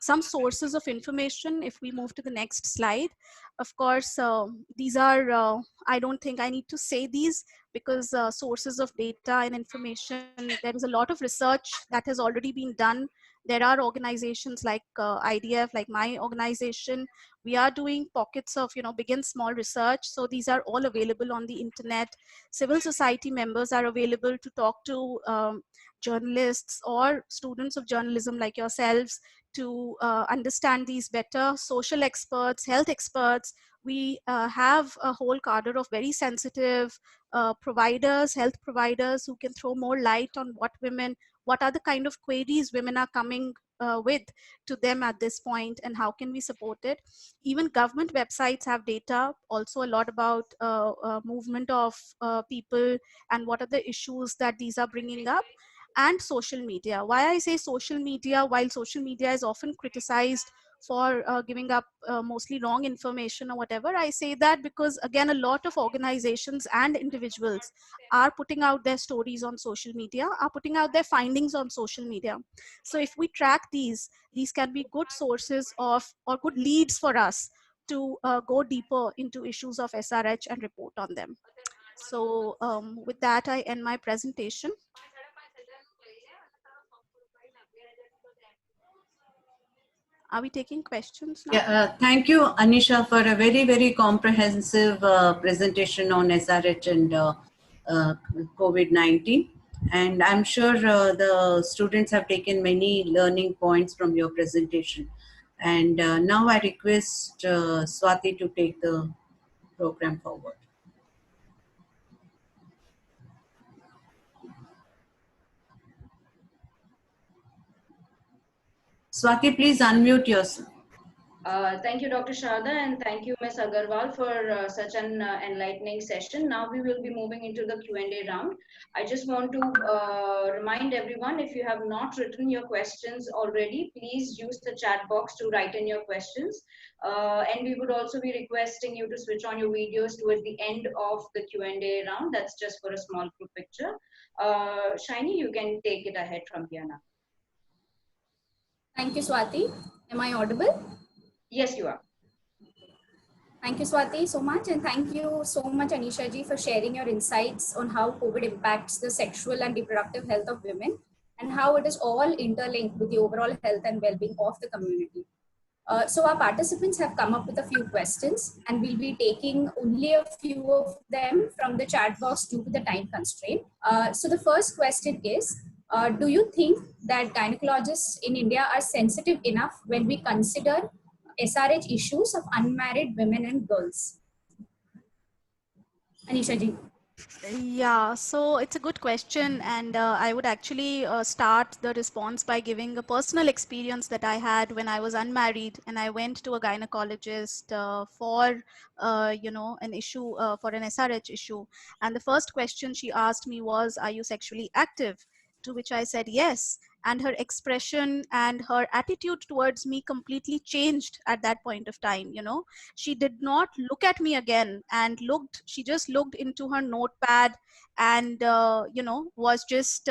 Speaker 5: some sources of information. If we move to the next slide, of course, these are, I don't think I need to say these, because sources of data and information, there is a lot of research that has already been done. There are organizations like IDF, like my organization. We are doing pockets of, big and small research. So these are all available on the internet. Civil society members are available to talk to journalists or students of journalism like yourselves to understand these better. Social experts, health experts. We have a whole cadre of very sensitive providers, health providers, who can throw more light on what are the kind of queries women are coming with to them at this point, and how can we support it. Even government websites have data also a lot about movement of people and what are the issues that these are bringing up. And social media. Why I say social media, while social media is often criticized for giving up mostly wrong information or whatever. I say that because again, a lot of organizations and individuals are putting out their stories on social media, are putting out their findings on social media. So if we track these can be good sources of or good leads for us to go deeper into issues of SRH and report on them. So with that, I end my presentation. Are we taking questions now?
Speaker 2: Yeah, thank you, Anisha, for a very, very comprehensive presentation on SRH and COVID-19. And I'm sure the students have taken many learning points from your presentation. And now I request Swati to take the program forward. Swati, please unmute yourself.
Speaker 1: Thank you, Dr. Sharda, and thank you, Ms. Agarwal, for such an enlightening session. Now we will be moving into the Q&A round. I just want to remind everyone, if you have not written your questions already, please use the chat box to write in your questions. And we would also be requesting you to switch on your videos towards the end of the Q&A round. That's just for a small group picture. Shiny, you can take it ahead from here now.
Speaker 6: Thank you, Swati. Am I audible?
Speaker 1: Yes, you are.
Speaker 6: Thank you, Swati, so much. And thank you so much, Anisha ji, for sharing your insights on how COVID impacts the sexual and reproductive health of women and how it is all interlinked with the overall health and well-being of the community. So our participants have come up with a few questions, and we'll be taking only a few of them from the chat box due to the time constraint. So the first question is, do you think that gynecologists in India are sensitive enough when we consider SRH issues of unmarried women and girls? Anisha ji.
Speaker 5: Yeah, so it's a good question, and I would actually start the response by giving a personal experience that I had when I was unmarried, and I went to a gynecologist for, an issue, for an SRH issue. And the first question she asked me was, "Are you sexually active?" To which I said yes. And her expression and her attitude towards me completely changed at that point of time. She did not look at me again and she just looked into her notepad and was just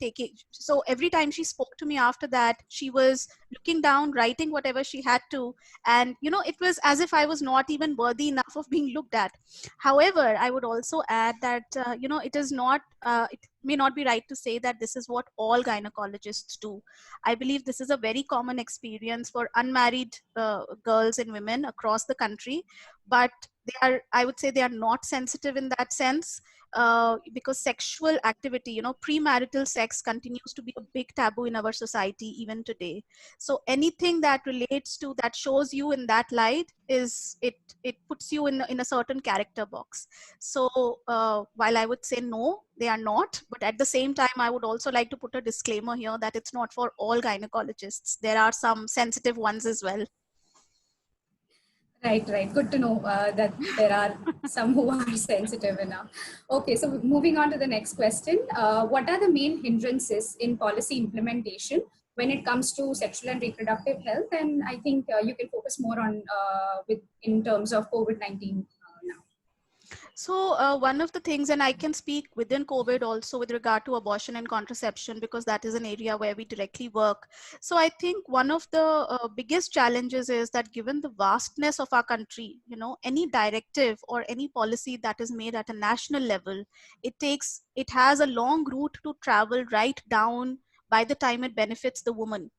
Speaker 5: taking. So every time she spoke to me after that, she was looking down, writing whatever she had to, and it was as if I was not even worthy enough of being looked at. However, I would also add that it is not it may not be right to say that this is what all gynecologists do. I believe this is a very common experience for unmarried girls and women across the country, but I would say they are not sensitive in that sense, because sexual activity, premarital sex continues to be a big taboo in our society even today. So anything that relates to that, shows you in that light, it puts you in a certain character box. So while I would say no, they are not, but at the same time, I would also like to put a disclaimer here that it's not for all gynecologists. There are some sensitive ones as well.
Speaker 6: Right. Good to know that there are some who are sensitive enough. Okay, so moving on to the next question. What are the main hindrances in policy implementation when it comes to sexual and reproductive health? And I think you can focus more on in terms of COVID-19 now.
Speaker 5: So one of the things, and I can speak within COVID also with regard to abortion and contraception, because that is an area where we directly work. So I think one of the biggest challenges is that given the vastness of our country, any directive or any policy that is made at a national level, it has a long route to travel right down by the time it benefits the woman.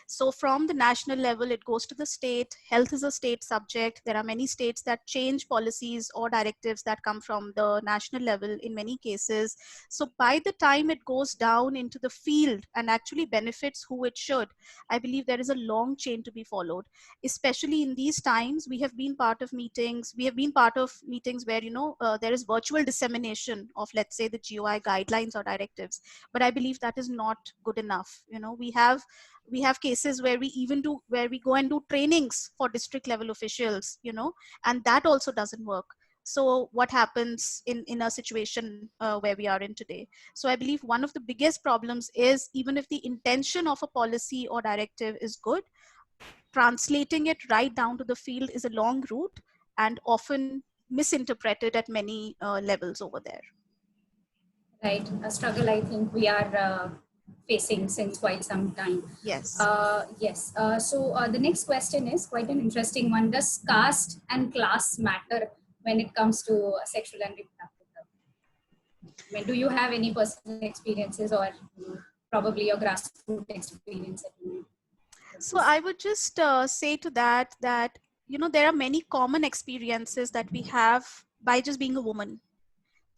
Speaker 5: So from the national level, it goes to the state. Health is a state subject. There are many states that change policies or directives that come from the national level in many cases. So by the time it goes down into the field and actually benefits who it should, I believe there is a long chain to be followed. Especially in these times, we have been part of meetings. We have been part of meetings where there is virtual dissemination of, let's say, the GOI guidelines or directives. But I believe that is not good enough. We have cases where we go and do trainings for district level officials, and that also doesn't work. So what happens in a situation where we are in today? So I believe one of the biggest problems is, even if the intention of a policy or directive is good, translating it right down to the field is a long route and often misinterpreted at many levels over there.
Speaker 6: Right, a struggle I think we are facing since quite some time.
Speaker 5: Yes.
Speaker 6: Yes. So the next question is quite an interesting one. Does caste and class matter when it comes to sexual and reproductive health? I mean, do you have any personal experiences or probably your grassroots experience?
Speaker 5: So I would just say to that, there are many common experiences that we have by just being a woman.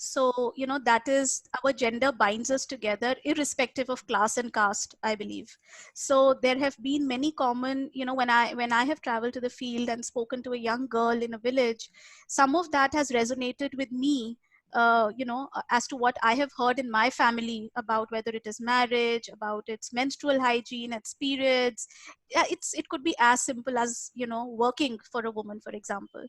Speaker 5: So, that is, our gender binds us together irrespective of class and caste, I believe. So there have been many common, when I have traveled to the field and spoken to a young girl in a village, some of that has resonated with me, as to what I have heard in my family about whether it is marriage, about its menstrual hygiene, its periods. Yeah, it could be as simple as, working for a woman, for example.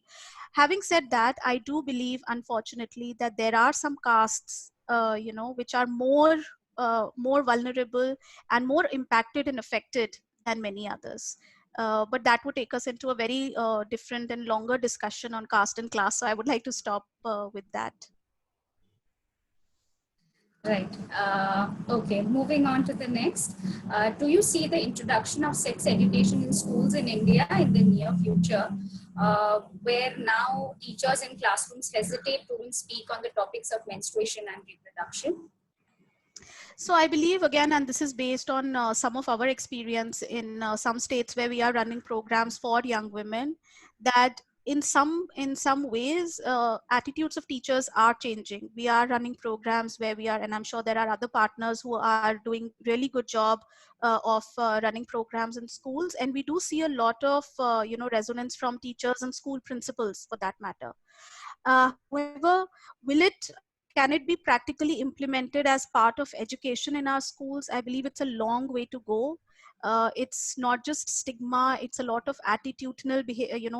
Speaker 5: Having said that, I do believe, unfortunately, that there are some castes, which are more vulnerable and more impacted and affected than many others. But that would take us into a very different and longer discussion on caste and class. So I would like to stop with that.
Speaker 6: Right. Okay. Moving on to the next. Do you see the introduction of sex education in schools in India in the near future, where now teachers in classrooms hesitate to even speak on the topics of menstruation and reproduction?
Speaker 5: So I believe, again, and this is based on some of our experience in some states where we are running programs for young women, that in some ways attitudes of teachers are changing. We are running programs where we are, and I'm sure there are other partners who are doing really good job of running programs in schools, and we do see a lot of resonance from teachers and school principals, for that matter. However, can it be practically implemented as part of education in our schools? I believe it's a long way to go. It's not just stigma, it's a lot of attitudinal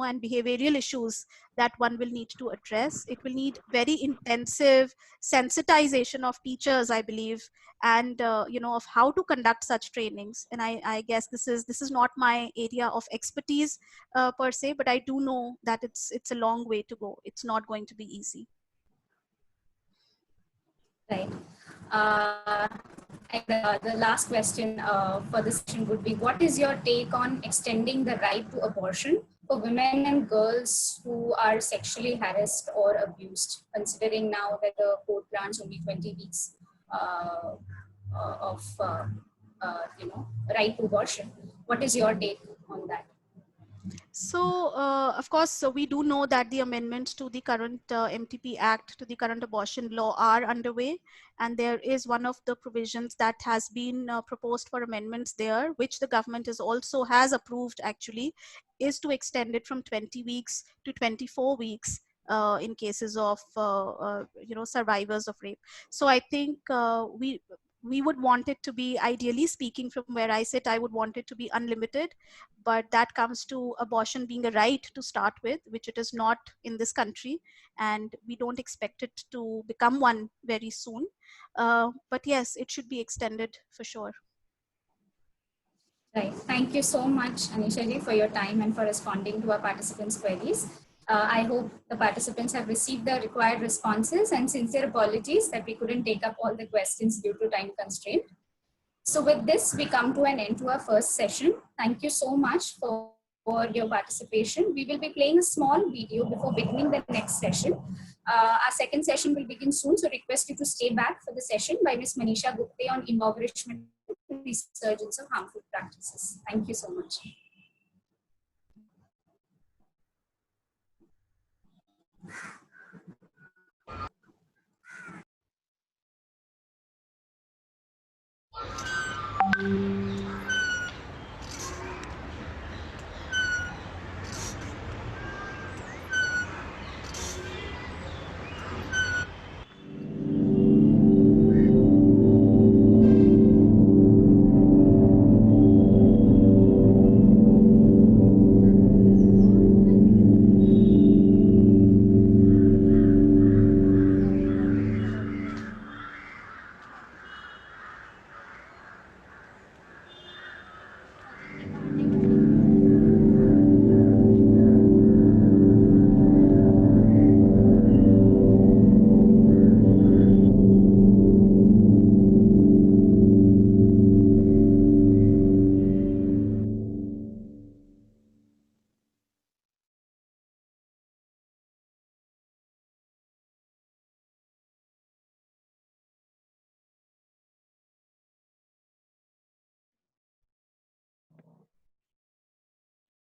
Speaker 5: and behavioral issues that one will need to address. It will need very intensive sensitization of teachers, I believe, and of how to conduct such trainings. And I guess this is not my area of expertise per se, but I do know that it's a long way to go. It's not going to be easy.
Speaker 6: Right. And the last question for this session would be, what is your take on extending the right to abortion for women and girls who are sexually harassed or abused, considering now that the court grants only 20 weeks of right to abortion? What is your take on that?
Speaker 5: So, of course, so we do know that the amendments to the current MTP Act, to the current abortion law, are underway. And there is one of the provisions that has been proposed for amendments there, which the government has approved actually, is to extend it from 20 weeks to 24 weeks in cases of, survivors of rape. So I think we would want it to be, ideally speaking, from where I sit, I would want it to be unlimited. But that comes to abortion being a right to start with, which it is not in this country, and we don't expect it to become one very soon. But yes, it should be extended for sure.
Speaker 6: Right. Thank you so much, Anisha ji, for your time and for responding to our participants' queries. I hope the participants have received the required responses, and sincere apologies that we couldn't take up all the questions due to time constraint. So with this, we come to an end to our first session. Thank you so much for your participation. We will be playing a small video before beginning the next session. Our second session will begin soon, so request you to stay back for the session by Ms. Manisha Gupte on impoverishment and resurgence of harmful practices. Thank you so much.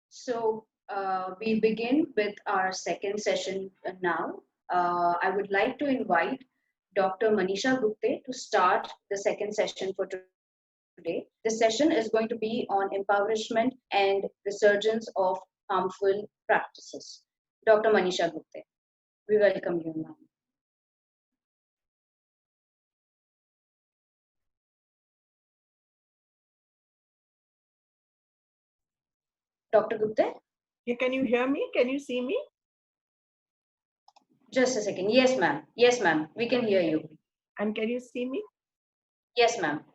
Speaker 1: So we begin with our second session now. I would like to invite Dr. Manisha Gupte to start the second session for today. The session is going to be on empowerment and resurgence of harmful practices. Dr. Manisha Gupte, we welcome you, ma'am. Dr. Gupte?
Speaker 7: Yeah, can you hear me? Can you see me?
Speaker 1: Just a second. Yes, ma'am. Yes, ma'am. We can hear you.
Speaker 7: And can you see me?
Speaker 1: Yes, ma'am.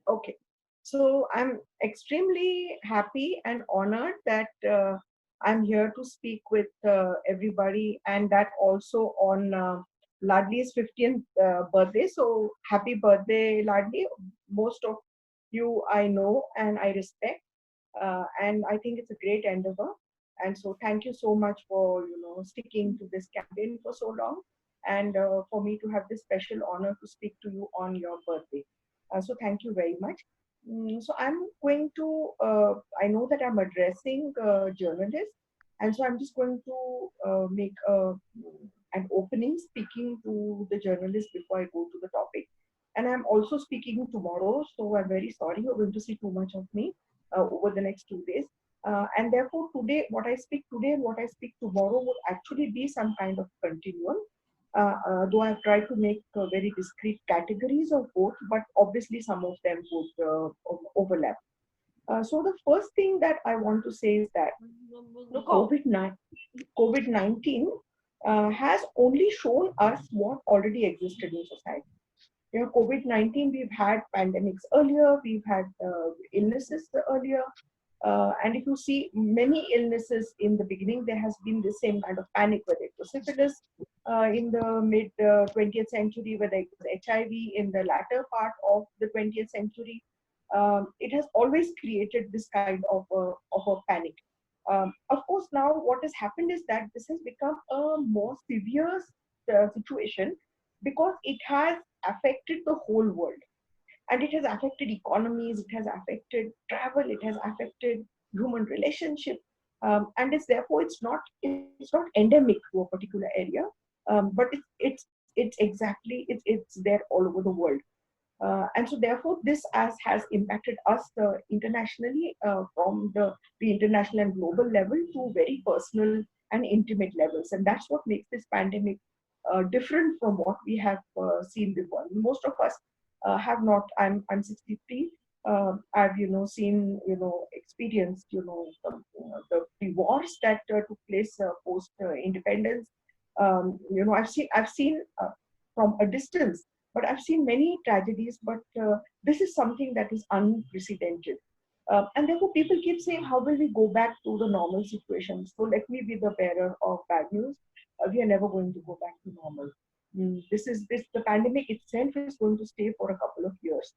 Speaker 7: Okay. So I'm extremely happy and honored that I'm here to speak with everybody, and that also on Ladli's 50th birthday. So happy birthday, Ladli. Most of you I know and I respect, and I think it's a great endeavor. And so thank you so much for sticking to this campaign for so long, and for me to have this special honor to speak to you on your birthday. So thank you very much. So I'm going to, I know that I'm addressing journalists, and so I'm just going to make an opening speaking to the journalists before I go to the topic. And I'm also speaking tomorrow, so I'm very sorry you're going to see too much of me over the next 2 days. And therefore, today, what I speak today and what I speak tomorrow will actually be some kind of continuum. Though I've tried to make very discrete categories of both, but obviously some of them would overlap. So the first thing that I want to say is that COVID-19 has only shown us what already existed in society. COVID-19, we've had pandemics earlier, we've had illnesses earlier. And if you see many illnesses in the beginning, there has been the same kind of panic, whether it was syphilis in the mid 20th century, whether it was HIV in the latter part of the 20th century. It has always created this kind of a panic. Of course, now what has happened is that this has become a more severe situation because it has affected the whole world. And it has affected economies, it has affected travel, it has affected human relationship, and it's not endemic to a particular area, but it's there all over the world. And so therefore this has impacted us internationally, from the international and global level to very personal and intimate levels, and that's what makes this pandemic different from what we have seen before. Most of us have not. I'm 63. I've seen, experienced the wars that took place post independence. I've seen from a distance, but I've seen many tragedies. But this is something that is unprecedented. And therefore, people keep saying, how will we go back to the normal situation? So let me be the bearer of bad news. We are never going to go back to normal. The pandemic itself is going to stay for a couple of years.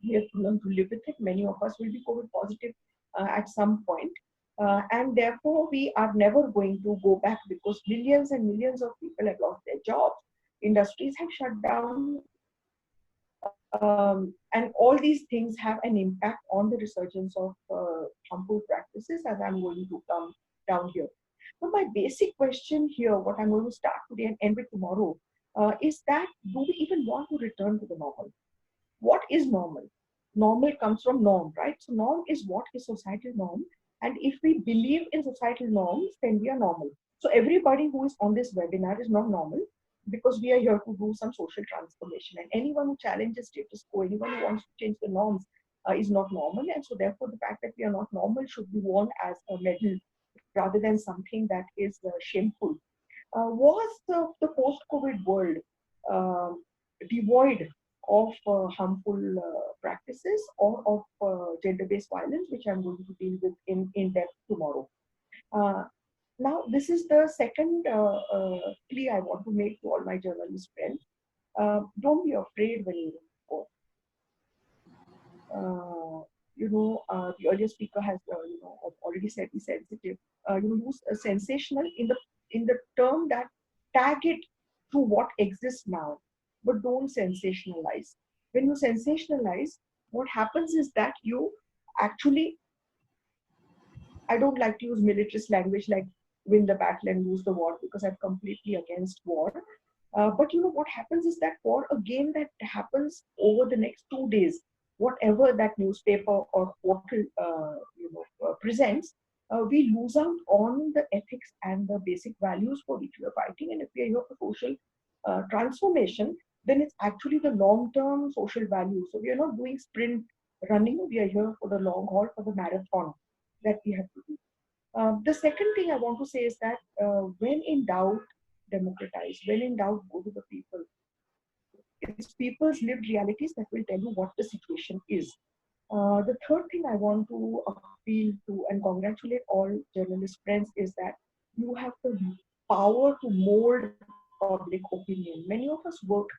Speaker 7: We have to learn to live with it. Many of us will be COVID positive at some point. And therefore, we are never going to go back because millions and millions of people have lost their jobs. Industries have shut down. And all these things have an impact on the resurgence of harmful practices, as I'm going to come down here. So my basic question here, what I'm going to start today and end with tomorrow, is that do we even want to return to the normal? What is normal? Normal comes from norm, right? So norm is what is societal norm. And if we believe in societal norms, then we are normal. So everybody who is on this webinar is not normal, because we are here to do some social transformation. And anyone who challenges status quo, anyone who wants to change the norms is not normal. And so therefore the fact that we are not normal should be worn as a medal rather than something that is shameful. Was the post-COVID world devoid of harmful practices or of gender-based violence, which I'm going to deal with in depth tomorrow. Now, this is the second plea I want to make to all my journalist friends. Don't be afraid when you report. The earlier speaker has, already said be sensitive. Use a sensational in the term that tag it to what exists now, but don't sensationalize. When you sensationalize, what happens is that you actually I don't like to use militarist language like win the battle and lose the war, because I'm completely against war. But what happens is that for a game that happens over the next 2 days, whatever that newspaper or portal presents, we lose out on the ethics and the basic values for which we are fighting. And if we are here for social transformation, then it's actually the long-term social value. So we are not doing sprint running. We are here for the long haul, for the marathon that we have to do. The second thing I want to say is that when in doubt, democratize. When in doubt, go to the people. It's people's lived realities that will tell you what the situation is. The third thing I want to appeal to and congratulate all journalist friends is that you have the power to mold public opinion. Many of us work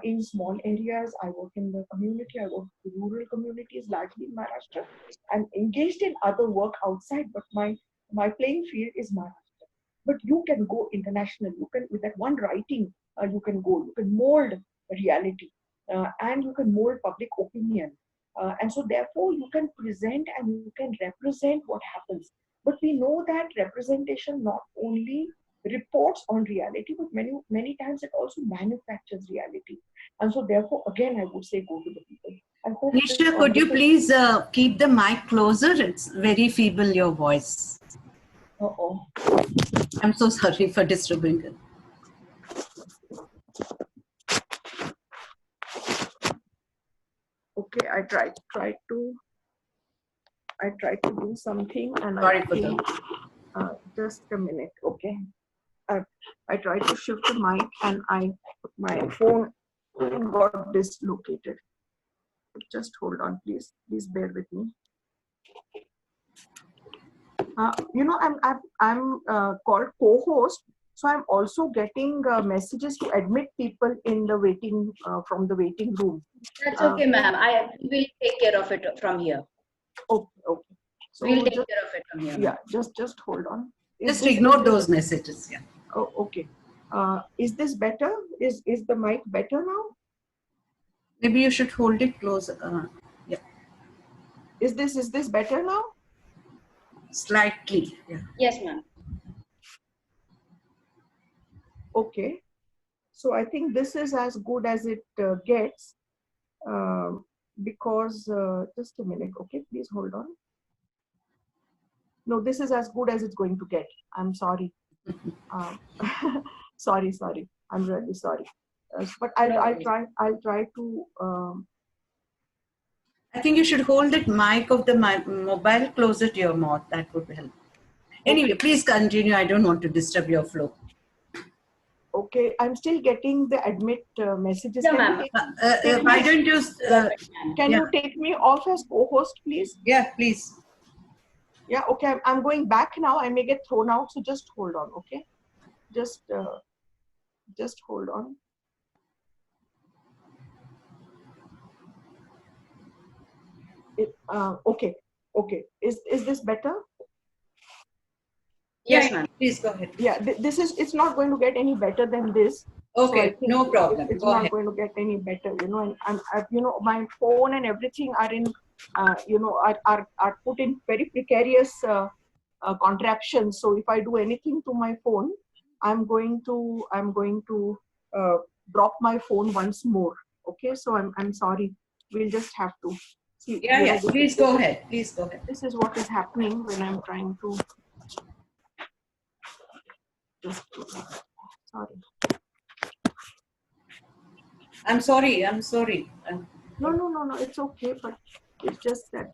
Speaker 7: in small areas. I work in the community. I work in rural communities, largely in Maharashtra. I'm engaged in other work outside, but my playing field is Maharashtra. But you can go international. You can, with that one writing, you can go. You can mold reality, and you can mold public opinion. And so therefore you can present and you can represent what happens. But we know that representation not only reports on reality, but many times it also manufactures reality. And so therefore, again, I would say go to the people. I hope
Speaker 2: Anisha, could you please keep the mic closer? It's very feeble, your voice.
Speaker 7: Uh-oh.
Speaker 2: I'm so sorry for disturbing it.
Speaker 7: Okay, I tried to do something, and
Speaker 2: Sorry for that.
Speaker 7: Just a minute. Okay, I tried to shift the mic, and my phone got dislocated. Just hold on, please bear with me. I'm called co-host, so I'm also getting messages to admit people in the waiting from the waiting room.
Speaker 1: That's okay, ma'am. I will take care of it from here.
Speaker 7: Okay. So
Speaker 1: we'll take care of it from here.
Speaker 7: Yeah, just hold on.
Speaker 2: Just ignore those messages. Yeah.
Speaker 7: Oh, okay. Is this better? Is the mic better now?
Speaker 2: Maybe you should hold it closer. Yeah.
Speaker 7: Is this better now?
Speaker 2: Slightly. Yeah.
Speaker 1: Yes, ma'am.
Speaker 7: Okay. So I think this is as good as it gets, because just a minute. Okay, please hold on. No, this is as good as it's going to get. I'm sorry. Sorry. I'm really sorry. But I'll try to.
Speaker 2: I think you should hold the mic of the mobile closer to your mouth. That would help. Anyway, please continue. I don't want to disturb your flow.
Speaker 7: Okay, I'm still getting the admit messages.
Speaker 1: Yeah, ma'am.
Speaker 2: Why don't you?
Speaker 7: Can you take me off as co-host, please?
Speaker 2: Yeah, please.
Speaker 7: Yeah, okay. I'm going back now. I may get thrown out, so just hold on. Okay, just hold on. Okay. Is this better?
Speaker 2: Yes, ma'am. Please go ahead.
Speaker 7: Yeah, this is. It's not going to get any better than this.
Speaker 2: Okay,
Speaker 7: so
Speaker 2: no problem.
Speaker 7: It's not going to get any better, and my phone and everything are in, are put in very precarious contraptions. So if I do anything to my phone, I'm going to drop my phone once more. Okay, so I'm sorry. We'll just have to see.
Speaker 2: Yeah. Please go ahead. Please go ahead.
Speaker 7: This is what is happening when I'm trying to. Sorry.
Speaker 2: I'm sorry.
Speaker 7: No, it's okay, but it's just that.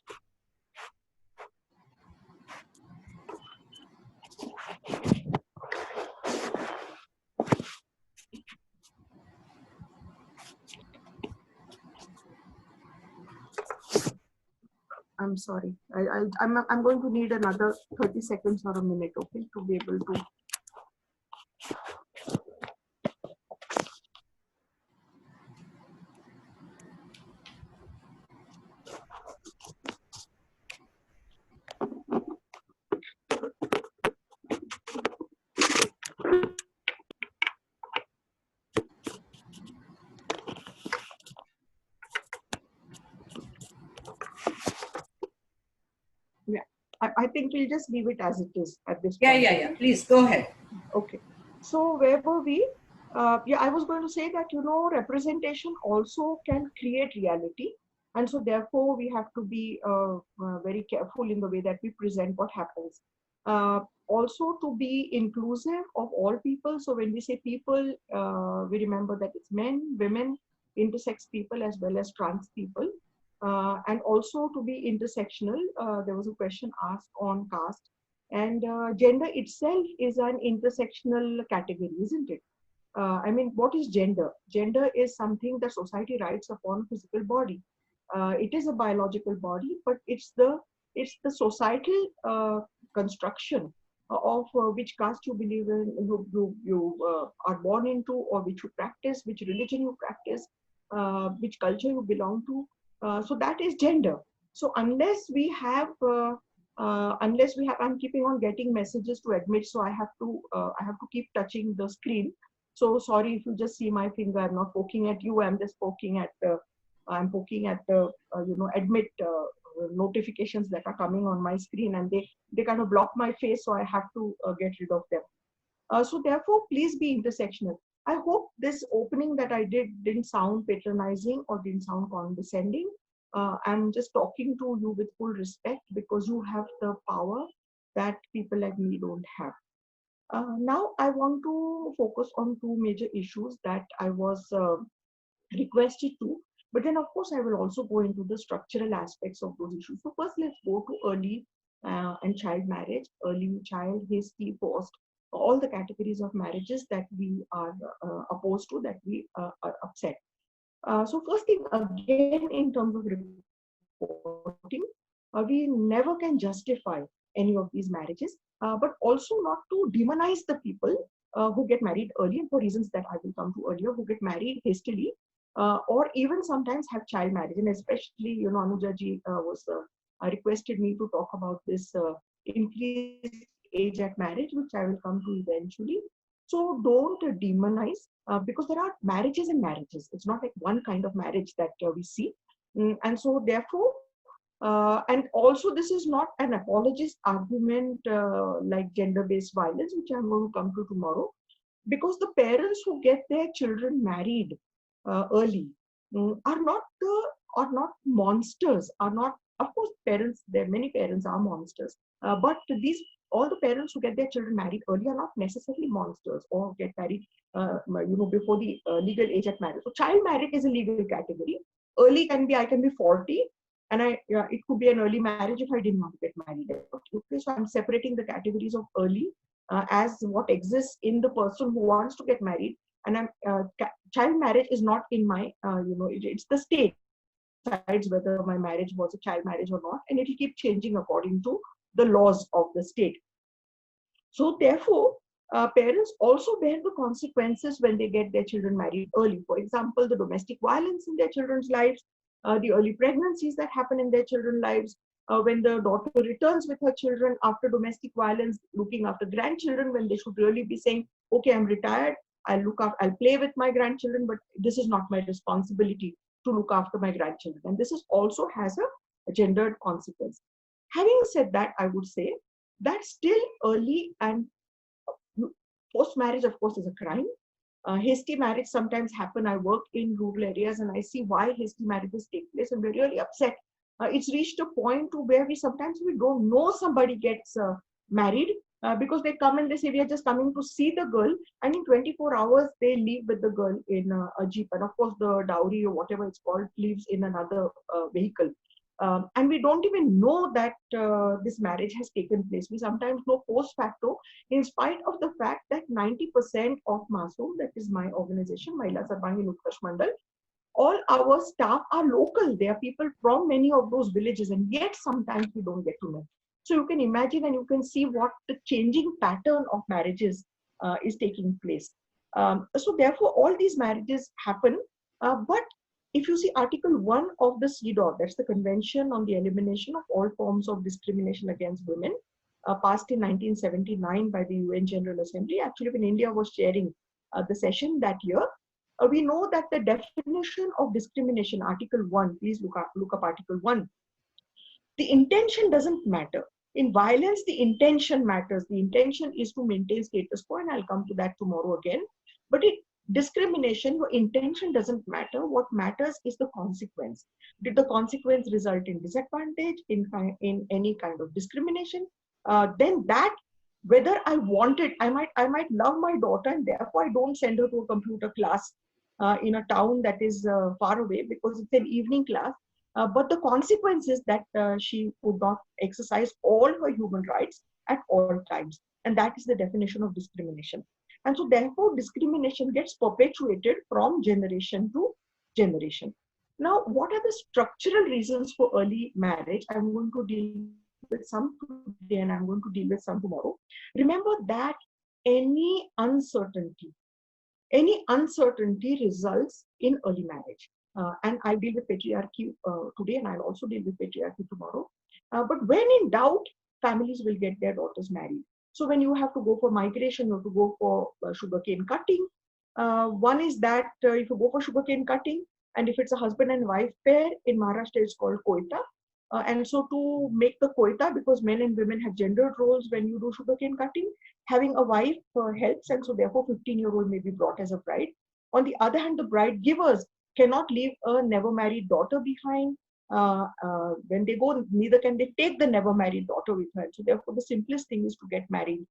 Speaker 7: I'm sorry. I'm going to need another 30 seconds or a minute, okay, to be able to. I think we'll just leave it as it is at this
Speaker 2: Yeah,
Speaker 7: point.
Speaker 2: yeah. Please go ahead.
Speaker 7: Okay. So where were we? Yeah, I was going to say that, representation also can create reality. And so therefore we have to be very careful in the way that we present what happens. Also to be inclusive of all people. So when we say people, we remember that it's men, women, intersex people, as well as trans people. And also to be intersectional. There was a question asked on caste. And gender itself is an intersectional category, isn't it? I mean, what is gender? Gender is something that society writes upon physical body. It is a biological body, but it's the societal construction of which caste you believe in, you are born into, or which you practice, which religion you practice, which culture you belong to. So that is gender. So unless we have I'm keeping on getting messages to admit, so I have to keep touching the screen. So sorry if you just see my finger. I'm not poking at you. I'm just poking at the admit notifications that are coming on my screen, and they kind of block my face, so I have to get rid of them. So therefore, please be intersectional. I hope this opening that I didn't sound patronizing or didn't sound condescending. I'm just talking to you with full respect, because you have the power that people like me don't have. Now I want to focus on two major issues that I was requested to, but then of course I will also go into the structural aspects of those issues. So first, let's go to early and child marriage, early child, hasty, forced, all the categories of marriages that we are opposed to, that we are upset. So first thing, again, in terms of reporting, we never can justify any of these marriages, but also not to demonize the people who get married early, and for reasons that I will come to earlier, who get married hastily, or even sometimes have child marriage. And especially, Anuja ji was requested me to talk about this increased age at marriage, which I will come to eventually. So don't demonize, because there are marriages and marriages. It's not like one kind of marriage that we see. And so therefore, and also this is not an apologist argument like gender-based violence, which I'm going to come to tomorrow, because the parents who get their children married early are not monsters, are not, of course, parents, there are many parents are monsters, but all the parents who get their children married early are not necessarily monsters, or get married before the legal age at marriage. So child marriage is a legal category. Early can be, I can be 40, and it could be an early marriage if I didn't want to get married. Okay, so I'm separating the categories of early as what exists in the person who wants to get married, and child marriage is not in my it's the state decides whether my marriage was a child marriage or not, and it will keep changing according to the laws of the state. So therefore, parents also bear the consequences when they get their children married early. For example, the domestic violence in their children's lives, the early pregnancies that happen in their children's lives, when the daughter returns with her children after domestic violence, looking after grandchildren, when they should really be saying, okay, I'm retired, I'll play with my grandchildren, but this is not my responsibility to look after my grandchildren. And this also has a gendered consequence. Having said that, I would say that still early and post-marriage, of course, is a crime. Hasty marriage sometimes happen. I work in rural areas and I see why hasty marriages take place, and we're really upset. It's reached a point to where we don't know somebody gets married because they come and they say, we are just coming to see the girl, and in 24 hours they leave with the girl in a jeep, and of course the dowry or whatever it's called leaves in another vehicle. And we don't even know that this marriage has taken place. We sometimes know post facto, in spite of the fact that 90% of Masoom, that is my organization, Mahila Sarbangi Utkarsh Mandal, all our staff are local. They are people from many of those villages, and yet sometimes we don't get to know. So you can imagine and you can see what the changing pattern of marriages is taking place. So therefore, all these marriages happen, but if you see Article 1 of the CEDAW, that's the Convention on the Elimination of All Forms of Discrimination Against Women, passed in 1979 by the UN General Assembly. Actually, when India was chairing the session that year, we know that the definition of discrimination, Article 1, please look up Article 1. The intention doesn't matter. In violence, the intention matters. The intention is to maintain status quo, and I'll come to that tomorrow again. But discrimination, your intention doesn't matter. What matters is the consequence. Did the consequence result in disadvantage, in any kind of discrimination? Then that, whether I want it, I might love my daughter, and therefore I don't send her to a computer class in a town that is far away because it's an evening class. But the consequence is that she would not exercise all her human rights at all times. And that is the definition of discrimination. And so therefore, discrimination gets perpetuated from generation to generation. Now, what are the structural reasons for early marriage? I'm going to deal with some today and I'm going to deal with some tomorrow. Remember that any uncertainty results in early marriage. And I'll deal with patriarchy today, and I'll also deal with patriarchy tomorrow. But when in doubt, families will get their daughters married. So when you have to go for migration, you have to go for sugarcane cutting. One is that if you go for sugarcane cutting, and if it's a husband and wife pair, in Maharashtra it's called koita. And so to make the koita, because men and women have gendered roles when you do sugarcane cutting, having a wife helps, and so therefore 15-year-old may be brought as a bride. On the other hand, the bride givers cannot leave a never married daughter behind. When they go, neither can they take the never married daughter with her. So therefore, the simplest thing is to get married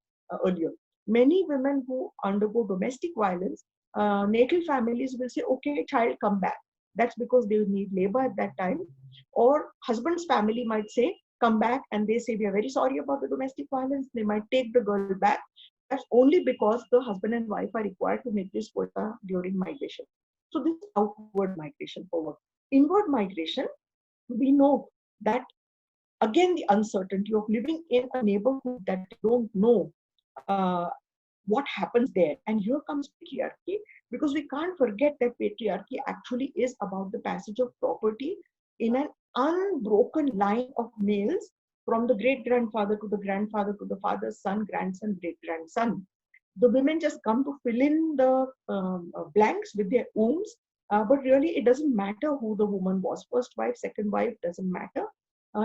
Speaker 7: earlier. Many women who undergo domestic violence, natal families will say, okay, child, come back. That's because they need labor at that time. Or husband's family might say, come back, and they say, we are very sorry about the domestic violence. They might take the girl back. That's only because the husband and wife are required to make this quota during migration. So this is outward migration for work. Inward migration, we know that, again, the uncertainty of living in a neighborhood that you don't know what happens there. And here comes patriarchy, because we can't forget that patriarchy actually is about the passage of property in an unbroken line of males from the great-grandfather to the grandfather to the father's son, grandson, great-grandson. The women just come to fill in the blanks with their wombs, but really it doesn't matter who the woman was. First wife, second wife, doesn't matter.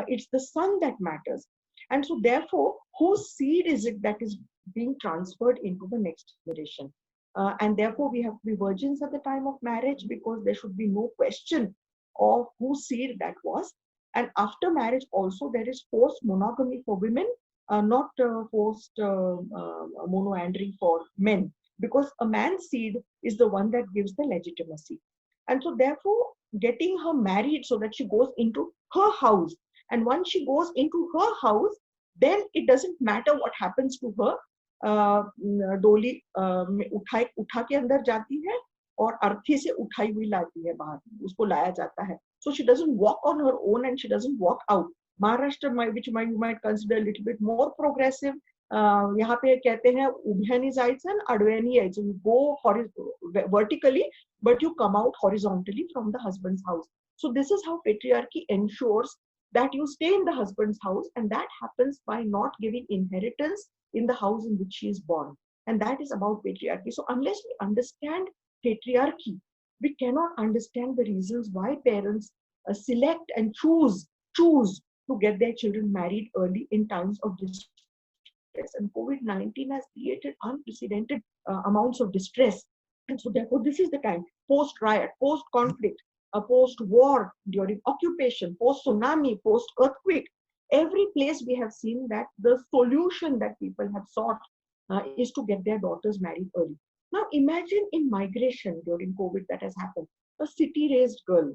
Speaker 7: It's the son that matters. And so therefore, whose seed is it that is being transferred into the next generation? And therefore, we have to be virgins at the time of marriage, because there should be no question of whose seed that was. And after marriage also, there is forced monogamy for women, not forced monoandry for men, because a man's seed is the one that gives the legitimacy. And so therefore, getting her married so that she goes into her house, and once she goes into her house, then it doesn't matter what happens to her. डोली उठा के अंदर जाती है और अर्थी से उठाई हुई लाती है बाहर, उसको लाया जाता है. So she doesn't walk on her own and she doesn't walk out. Maharashtra, which you might consider a little bit more progressive, यहाँ पे कहते हैं उभयानी जायचं, अडव्यानी यायचं. You go vertically, but you come out horizontally from the husband's house. So this is how patriarchy ensures that you stay in the husband's house, and that happens by not giving inheritance in the house in which she is born. And that is about patriarchy. So unless we understand patriarchy, we cannot understand the reasons why parents select and choose to get their children married early in times of distress. And COVID-19 has created unprecedented amounts of distress. And so therefore, this is the time, post-riot, post-conflict, post-war, during occupation, post-tsunami, post-earthquake, every place we have seen that the solution that people have sought is to get their daughters married early. Now imagine in migration during COVID that has happened, a city-raised girl,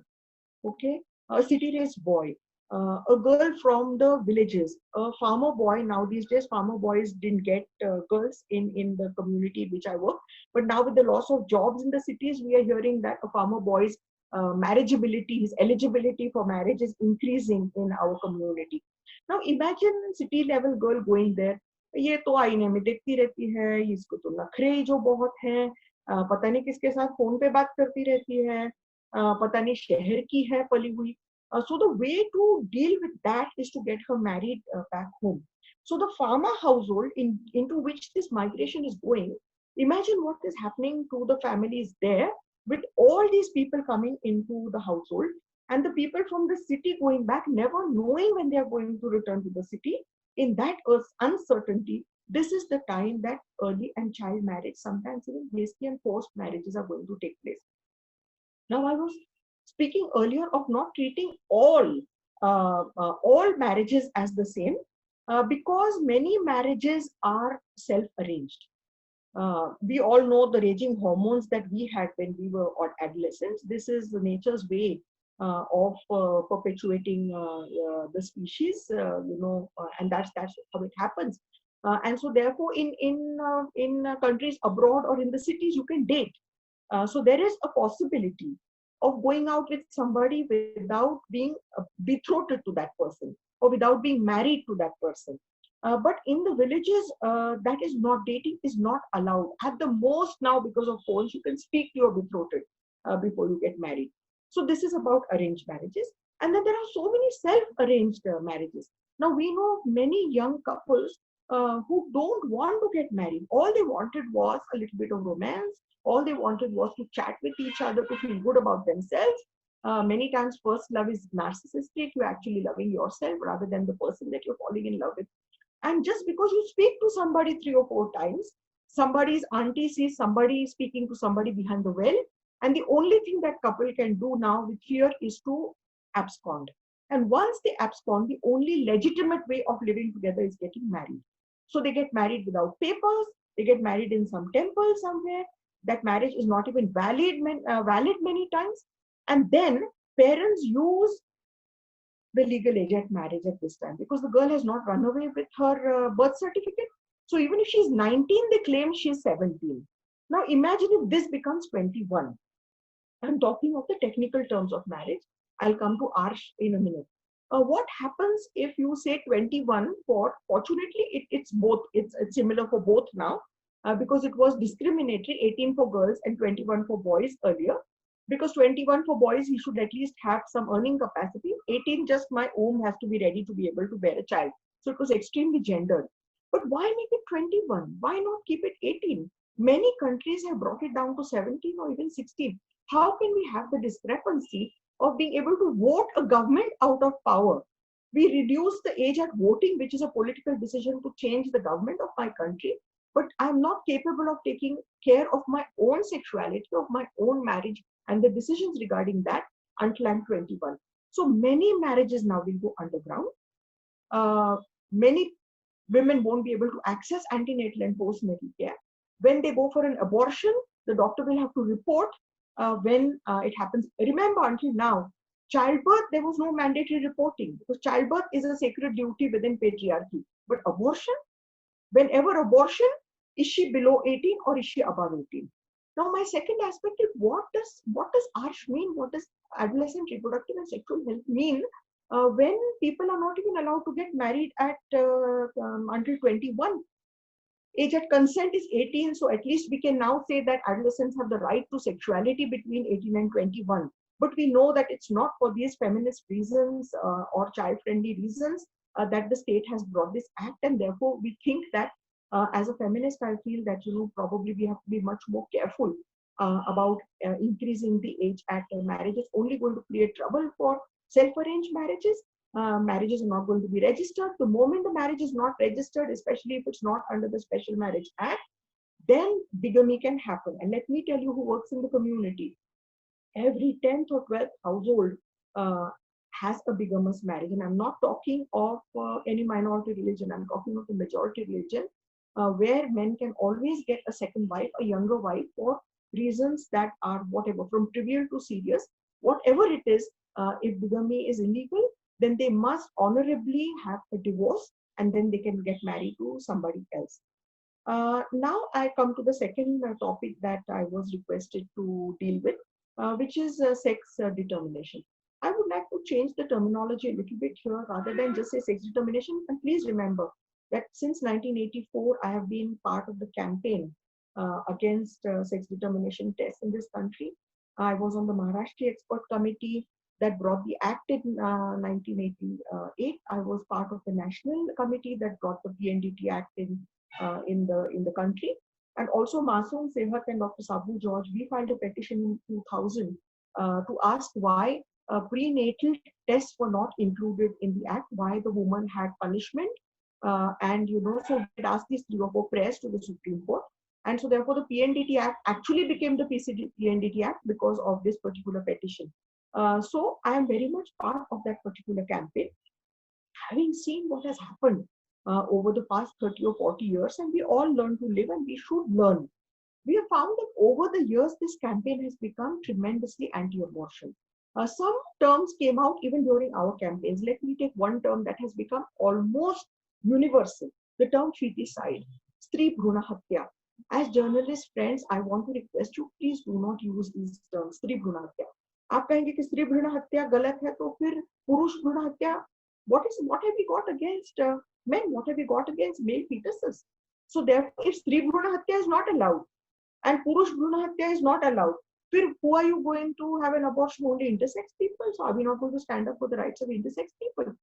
Speaker 7: okay, a city-raised boy, a girl from the villages, a farmer boy. Now these days, farmer boys didn't get girls in the community in which I work. But now with the loss of jobs in the cities, we are hearing that a farmer boy's marriageability, his eligibility for marriage is increasing in our community. Now imagine city level girl going there. ये तो आईने में देखती रहती है, इसको तो नखरे जो बहुत हैं, पता नहीं किसके साथ फोन पे बात करती रहती है, पता नहीं शहर की है पली हुई. So the way to deal with that is to get her married back home. So the farmer household into which this migration is going, imagine what is happening to the families there with all these people coming into the household, and the people from the city going back, never knowing when they are going to return to the city. in that uncertainty, this is the time that early and child marriage, sometimes even hasty and forced marriages are going to take place. Now, I was speaking earlier of not treating all marriages as the same, because many marriages are self-arranged. We all know the raging hormones that we had when we were adolescents. This is the nature's way of perpetuating the species, and that's how it happens. And so, therefore, in countries abroad or in the cities, you can date. So there is a possibility of going out with somebody without being betrothed to that person or without being married to that person. But in the villages, that is not, dating is not allowed. At the most now, because of phones, you can speak to your betrothed before you get married. So this is about arranged marriages. And then there are so many self-arranged marriages. Now we know many young couples who don't want to get married. All they wanted was a little bit of romance. All they wanted was to chat with each other, to feel good about themselves. Many times, first love is narcissistic. You're actually loving yourself rather than the person that you're falling in love with. And just because you speak to somebody 3 or 4 times, somebody's auntie sees somebody speaking to somebody behind the well, and the only thing that couple can do now with fear is to abscond. And once they abscond, the only legitimate way of living together is getting married. So they get married without papers. They get married in some temple somewhere. That marriage is not even valid many times. And then parents use the legal age at marriage at this time, because the girl has not run away with her birth certificate. So even if she's 19, they claim she's 17. Now imagine if this becomes 21. I'm talking of the technical terms of marriage. I'll come to Arsh in a minute. What happens if you say 21 for, fortunately, it's both, it's similar for both now, because it was discriminatory, 18 for girls and 21 for boys earlier. Because 21 for boys, he should at least have some earning capacity. 18, just my womb has to be ready to be able to bear a child. So it was extremely gendered. But why make it 21? Why not keep it 18? Many countries have brought it down to 17 or even 16. How can we have the discrepancy of being able to vote a government out of power? We reduce the age at voting, which is a political decision to change the government of my country. But I'm not capable of taking care of my own sexuality, of my own marriage, and the decisions regarding that until I'm 21. So many marriages now will go underground. Many women won't be able to access antenatal and postnatal care. When they go for an abortion, the doctor will have to report when it happens. Remember, until now, childbirth, there was no mandatory reporting, because childbirth is a sacred duty within patriarchy. But abortion, whenever abortion, is she below 18 or is she above 18? Now, my second aspect is what does Arsh mean? What does adolescent reproductive and sexual health mean when people are not even allowed to get married at until 21? Age at consent is 18, so at least we can now say that adolescents have the right to sexuality between 18 and 21. But we know that it's not for these feminist reasons or child-friendly reasons that the state has brought this act, and therefore we think that as a feminist, I feel that probably we have to be much more careful about increasing the age at marriage. It's only going to create trouble for self-arranged marriages. Marriages are not going to be registered. The moment the marriage is not registered, especially if it's not under the Special Marriage Act, then bigamy can happen. And let me tell you who works in the community. Every 10th or 12th household has a bigamous marriage. And I'm not talking of any minority religion. I'm talking of the majority religion, where men can always get a second wife, a younger wife, for reasons that are whatever, from trivial to serious. Whatever it is, if bigamy is illegal, then they must honorably have a divorce, and then they can get married to somebody else. Now I come to the second topic that I was requested to deal with, which is sex determination. I would like to change the terminology a little bit here, rather than just say sex determination. And please remember that since 1984, I have been part of the campaign against sex determination tests in this country. I was on the Maharashtra Expert Committee that brought the act in 1988. I was part of the national committee that brought the PNDT Act in the country. And also Masoom Sehat and Dr. Sabu George, we filed a petition in 2000 to ask why prenatal tests were not included in the act, why the woman had punishment And so we had asked these 3 or 4 prayers to the Supreme Court. And so therefore the PNDT Act actually became the PNDT Act because of this particular petition. So I am very much part of that particular campaign, having seen what has happened over the past 30 or 40 years, and we all learn to live and we should learn. We have found that over the years, this campaign has become tremendously anti-abortion. Some terms came out even during our campaigns. Let me take one term that has become almost universal, the term feticide, Stri Bhruna Hatya. As journalist friends, I want to request you, please do not use these terms, Stri Bhruna Hatya. आप कहेंगे कि स्त्री भ्रूण हत्या गलत है, तो फिर पुरुष भ्रूण हत्या, what have we got against men? What have we got against male fetuses? So therefore, if Stri Bhruna Hatya is not allowed and Purush Bhruna Hatya is not allowed, then who are you going to have an abortion? Only intersex people? So are we not going to stand up for the rights of intersex people?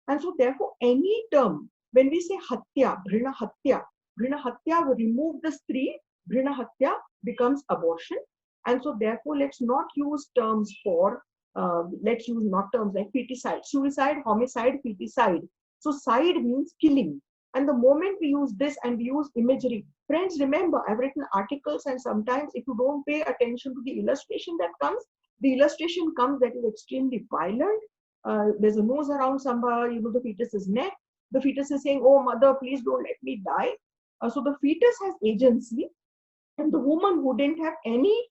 Speaker 7: And so therefore, any term, when we say Hatya, Bhrina Hatya will remove the Stri, Bhrina Hatya becomes abortion. And so therefore, let's not use terms for, let's use not terms like feticide, suicide, homicide, feticide. So side means killing. And the moment we use this and we use imagery, friends, remember, I've written articles, and sometimes if you don't pay attention to the illustration that comes, the illustration comes that is extremely violent. There's a noose around somebody, the fetus's neck. The fetus is saying, oh, mother, please don't let me die. So the fetus has agency, and the woman who didn't have any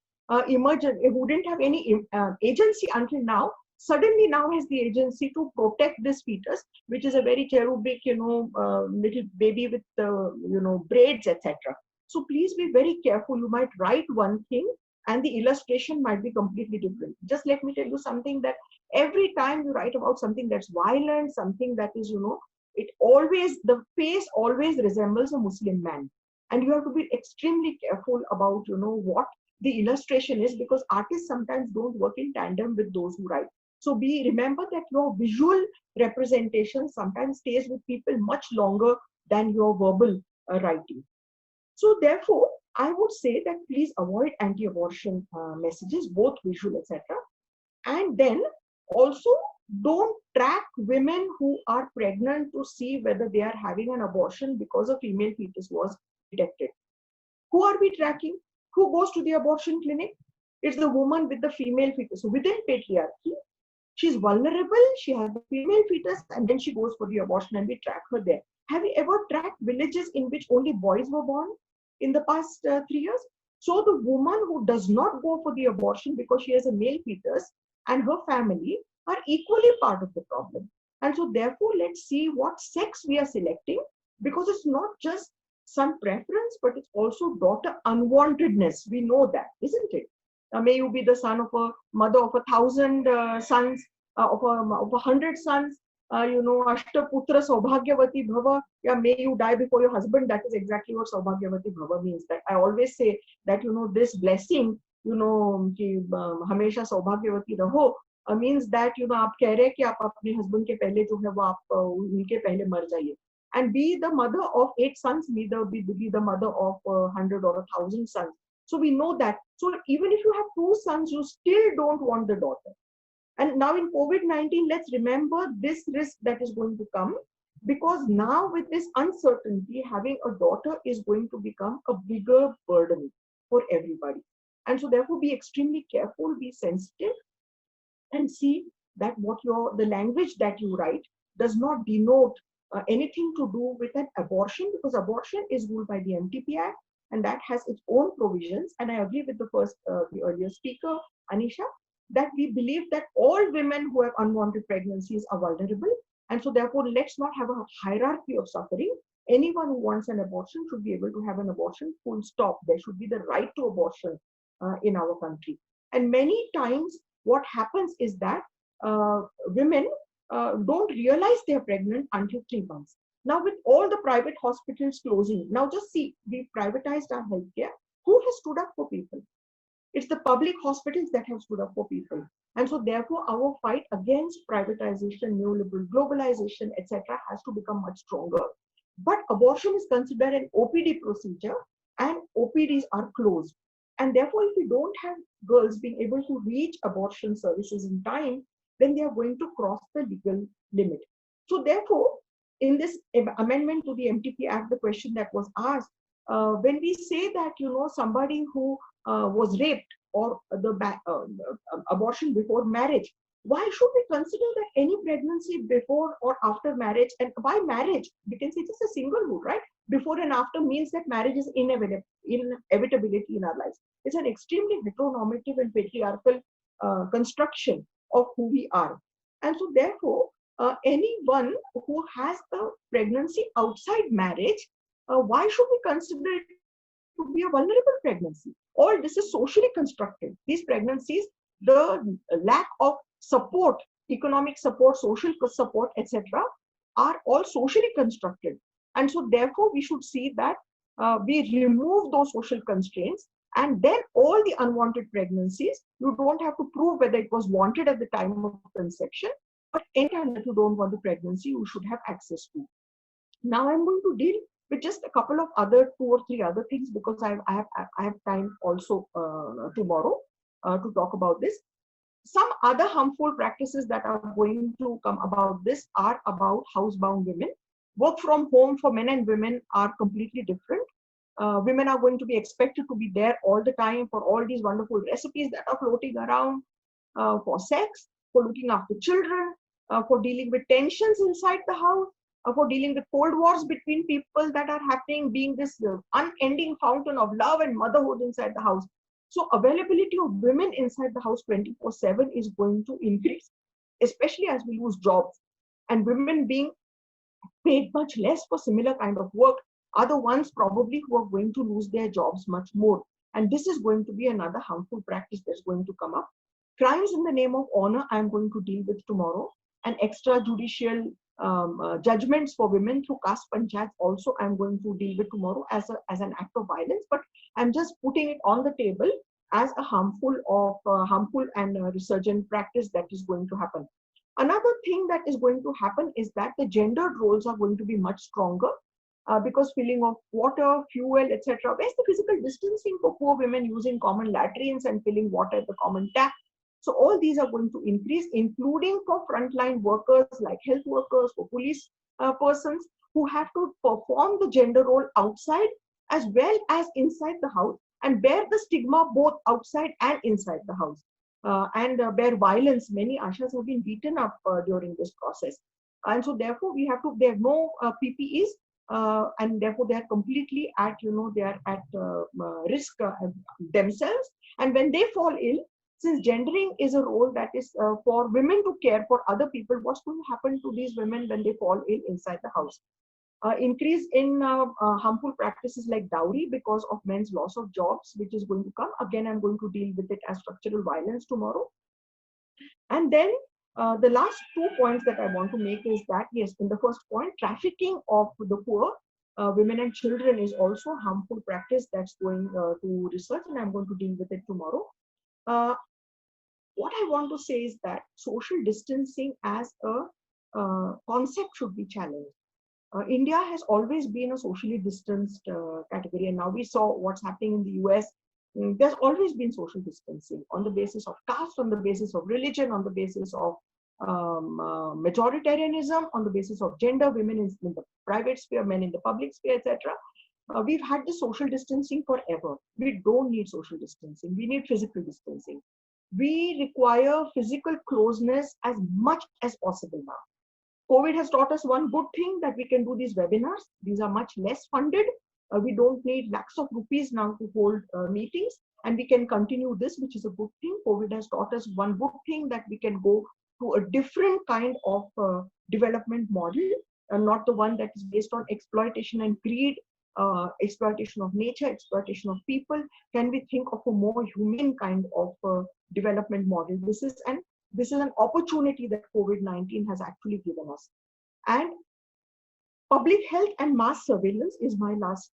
Speaker 7: agency until now, suddenly now has the agency to protect this fetus, which is a very cherubic, little baby with, braids, etc. So please be very careful. You might write one thing and the illustration might be completely different. Just let me tell you something, that every time you write about something that's violent, something that is, the face always resembles a Muslim man. And you have to be extremely careful about, what the illustration is, because artists sometimes don't work in tandem with those who write. So remember that your visual representation sometimes stays with people much longer than your verbal writing. So therefore, I would say that please avoid anti-abortion messages, both visual, etc. And then also don't track women who are pregnant to see whether they are having an abortion because a female fetus was detected. Who are we tracking? Who goes to the abortion clinic? It's the woman with the female fetus. So within patriarchy, she's vulnerable, she has the female fetus, and then she goes for the abortion, and we track her there. Have you ever tracked villages in which only boys were born in the past 3 years? So the woman who does not go for the abortion because she has a male fetus and her family are equally part of the problem. And so therefore, let's see what sex we are selecting, because it's not just some preference, but it's also daughter unwantedness. We know that, isn't it? May you be the son of a mother of 1,000 sons, of 100 sons, Ashtaputra Saubhagyavati Bhava, may you die before your husband. That is exactly what Saubhagyavati Bhava means. That I always say that, this blessing, ki hamesha Saubhagyavati raho, means that, आप कह रहे हैं कि आप अपने husband के पहले जो है वो आप उनके पहले मर जाइए. And be the mother of 8 sons, be the mother of 100 or 1,000 sons. So we know that. So even if you have 2 sons, you still don't want the daughter. And now in COVID-19, let's remember this risk that is going to come, because now with this uncertainty, having a daughter is going to become a bigger burden for everybody. And so therefore be extremely careful, be sensitive, and see that the language that you write does not denote anything to do with an abortion, because abortion is ruled by the MTP Act, and that has its own provisions. And I agree with the earlier speaker, Anisha, that we believe that all women who have unwanted pregnancies are vulnerable. And so therefore, let's not have a hierarchy of suffering. Anyone who wants an abortion should be able to have an abortion, full stop. There should be the right to abortion in our country. And many times what happens is that women don't realize they're pregnant until 3 months. Now, with all the private hospitals closing, now just see, we've privatized our healthcare. Who has stood up for people? It's the public hospitals that have stood up for people. And so therefore, our fight against privatization, neoliberal globalization, etc. has to become much stronger. But abortion is considered an OPD procedure, and OPDs are closed. And therefore, if we don't have girls being able to reach abortion services in time, then they are going to cross the legal limit. So therefore, in this amendment to the MTP Act, the question that was asked, when we say that, somebody who was raped or abortion before marriage, why should we consider that any pregnancy before or after marriage? And why marriage? Because it is a singlehood, right? Before and after means that marriage is inevitability in our lives. It's an extremely heteronormative and patriarchal construction of who we are. And so therefore, anyone who has a pregnancy outside marriage, why should we consider it to be a vulnerable pregnancy? All this is socially constructed. These pregnancies, the lack of support, economic support, social support, etc., are all socially constructed. And so therefore, we should see that we remove those social constraints, and then all the unwanted pregnancies, you don't have to prove whether it was wanted at the time of conception, but anytime that you don't want the pregnancy, you should have access to. Now I'm going to deal with just a couple of other 2 or 3 other things, because I have time also tomorrow to talk about this. Some other harmful practices that are going to come about this are about housebound women. Work from home for men and women are completely different. Women are going to be expected to be there all the time for all these wonderful recipes that are floating around, for sex, for looking after children, for dealing with tensions inside the house, for dealing with cold wars between people that are happening, being this unending fountain of love and motherhood inside the house. So availability of women inside the house 24/7 is going to increase, especially as we lose jobs. And women being paid much less for similar kind of work are the ones probably who are going to lose their jobs much more. And this is going to be another harmful practice that's going to come up. Crimes in the name of honor, I'm going to deal with tomorrow. And extrajudicial judgments for women through caste panchayats also I'm going to deal with tomorrow as an act of violence. But I'm just putting it on the table as a harmful and resurgent practice that is going to happen. Another thing that is going to happen is that the gendered roles are going to be much stronger, because filling of water, fuel, etc. Where's the physical distancing for poor women using common latrines and filling water at the common tap? So all these are going to increase, including for frontline workers like health workers, for police persons who have to perform the gender role outside as well as inside the house, and bear the stigma both outside and inside the house, and bear violence. Many ashas have been beaten up during this process. And so therefore they have no PPEs, and therefore they are completely at, they are at risk themselves. And when they fall ill, since gendering is a role that is for women to care for other people, what's going to happen to these women when they fall ill inside the house? Increase in harmful practices like dowry because of men's loss of jobs, which is going to come. Again, I'm going to deal with it as structural violence tomorrow. And then the last 2 points that I want to make is that, yes, in the first point, trafficking of the poor, women and children is also a harmful practice that's going to research, and I'm going to deal with it tomorrow. What I want to say is that social distancing as a concept should be challenged. India has always been a socially distanced category, and now we saw what's happening in the US. There's always been social distancing on the basis of caste, on the basis of religion, on the basis of majoritarianism, on the basis of gender, women in the private sphere, men in the public sphere, etc. We've had this social distancing forever. We don't need social distancing. We need physical distancing. We require physical closeness as much as possible now. COVID has taught us one good thing, that we can do these webinars. These are much less funded. We don't need lakhs of rupees now to hold meetings, and we can continue this, which is a good thing. COVID has taught us one good thing, that we can go to a different kind of development model, and not the one that is based on exploitation and greed, exploitation of nature, exploitation of people. Can we think of a more humane kind of development model? This is an opportunity that COVID-19 has actually given us. And public health and mass surveillance is my last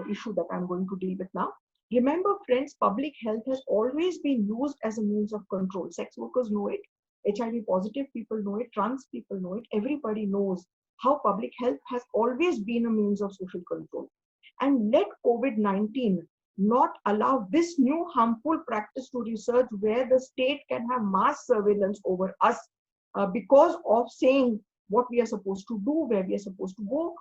Speaker 7: issue that I'm going to deal with now. Remember, friends, public health has always been used as a means of control. Sex workers know it, HIV positive people know it, trans people know it. Everybody knows how public health has always been a means of social control. And let COVID-19 not allow this new harmful practice to research, where the state can have mass surveillance over us because of saying what we are supposed to do, where we are supposed to go.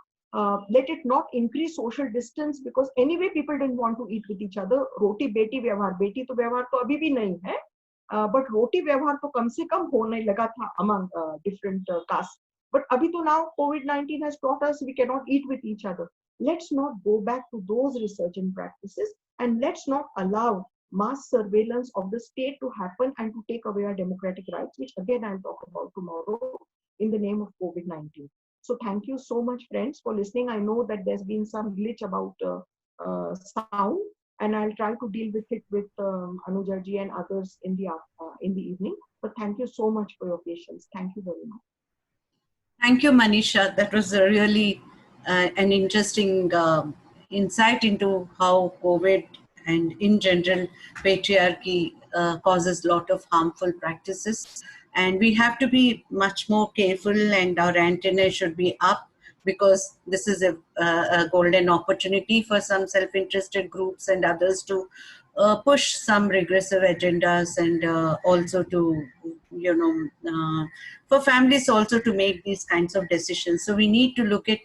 Speaker 7: Let it not increase social distance, because anyway people didn't want to eat with each other. Roti beti vyavhar, beti to vyavhar to abhi bhi nahi hai, but roti vyavhar to kam se kam hone laga tha among different castes. But abhi to now COVID-19 has taught us we cannot eat with each other. Let's not go back to those resurgent practices, and let's not allow mass surveillance of the state to happen and to take away our democratic rights, which again I'll talk about tomorrow in the name of COVID-19. So thank you so much, friends, for listening. I know that there's been some glitch about sound, and I'll try to deal with it with Anuja ji and others in the evening. But thank you so much for your patience. Thank you very much.
Speaker 2: Thank you, Manisha. That was a really an interesting insight into how COVID and in general patriarchy causes a lot of harmful practices. And we have to be much more careful, and our antennae should be up, because this is a golden opportunity for some self-interested groups and others to push some regressive agendas, and also to, for families also to make these kinds of decisions. So we need to look at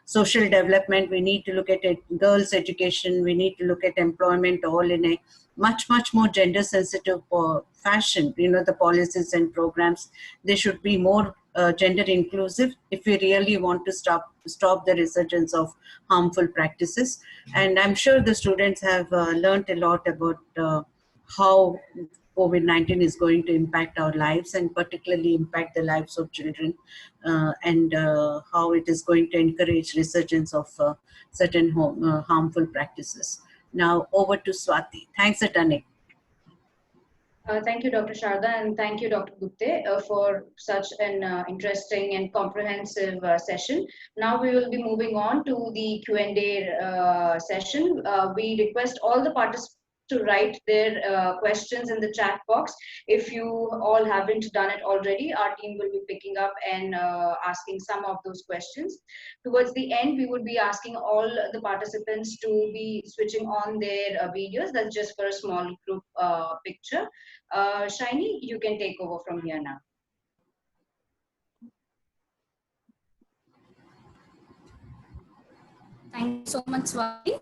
Speaker 2: social development, we need to look at girls' education, we need to look at employment, all in a much more gender sensitive fashion. The policies and programs, they should be more gender inclusive if we really want to stop the resurgence of harmful practices. And I'm sure the students have learned a lot about how COVID-19 is going to impact our lives, and particularly impact the lives of children, and how it is going to encourage resurgence of certain harmful practices. Now over to Swati. Thanks a ton.
Speaker 1: Thank you, Dr. Sharda, and thank you, Dr. Gupte, for such an interesting and comprehensive session. Now we will be moving on to the Q&A session. We request all the participants to write their questions in the chat box. If you all haven't done it already, our team will be picking up and asking some of those questions. Towards the end, we would be asking all the participants to be switching on their videos. That's just for a small group picture. Shiny, you can take over from here now.
Speaker 6: Thank you so much, Swati.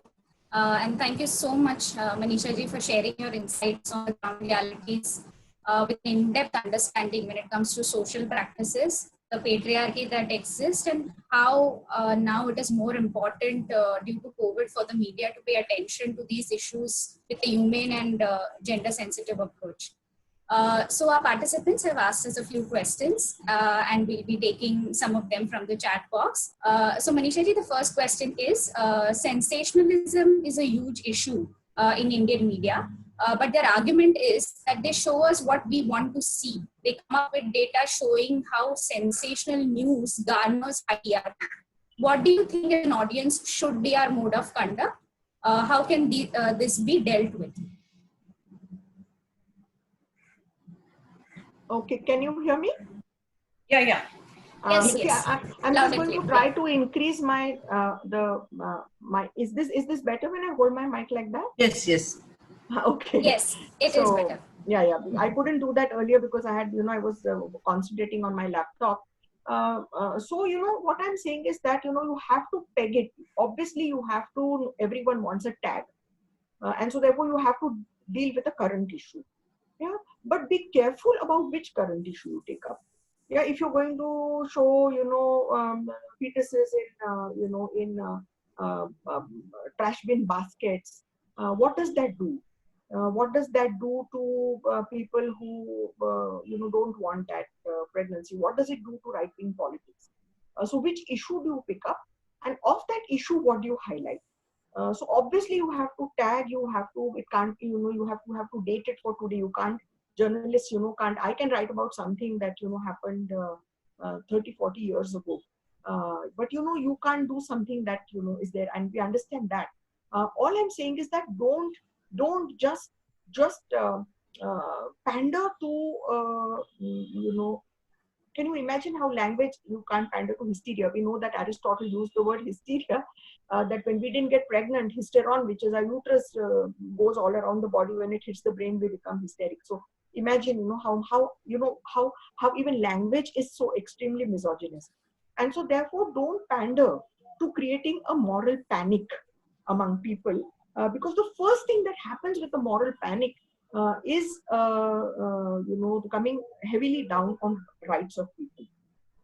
Speaker 6: And thank you so much, Manisha ji, for sharing your insights on the ground realities with in-depth understanding when it comes to social practices, the patriarchy that exists, and how now it is more important due to COVID for the media to pay attention to these issues with a humane and gender-sensitive approach. So our participants have asked us a few questions, and we'll be taking some of them from the chat box. So Manisha ji, the first question is, sensationalism is a huge issue in Indian media, but their argument is that they show us what we want to see. They come up with data showing how sensational news garners IR. What do you think as an audience should be our mode of conduct? How can this be dealt with?
Speaker 7: Okay, can you hear me?
Speaker 2: Yeah.
Speaker 6: Yes, yes.
Speaker 7: I'm just going to try to increase my my. Is this better when I hold my mic like that?
Speaker 2: Yes.
Speaker 7: Okay.
Speaker 6: Yes, it is better.
Speaker 7: Yeah. I couldn't do that earlier because I had, I was concentrating on my laptop. So what I'm saying is that you have to peg it. Obviously, you have to. Everyone wants a tag, and so therefore you have to deal with the current issue. Yeah, but be careful about which current issue you take up. Yeah, if you're going to show, fetuses in trash bin baskets, what does that do? What does that do to people who, don't want that pregnancy? What does it do to right-wing politics? So which issue do you pick up? And of that issue, what do you highlight? So obviously you have to tag, it can't, you have to date it for today. You can't, journalists, can't, I can write about something that, happened 30, 40 years ago. But, you can't do something that, is there. And we understand that. All I'm saying is that don't just pander to, can you imagine how language, you can't pander to hysteria. We know that Aristotle used the word hysteria, that when we didn't get pregnant, hysteron, which is our uterus, goes all around the body. When it hits the brain, we become hysteric. So imagine, how even language is so extremely misogynist. And so therefore don't pander to creating a moral panic among people, because the first thing that happens with the moral panic is coming heavily down on rights of people.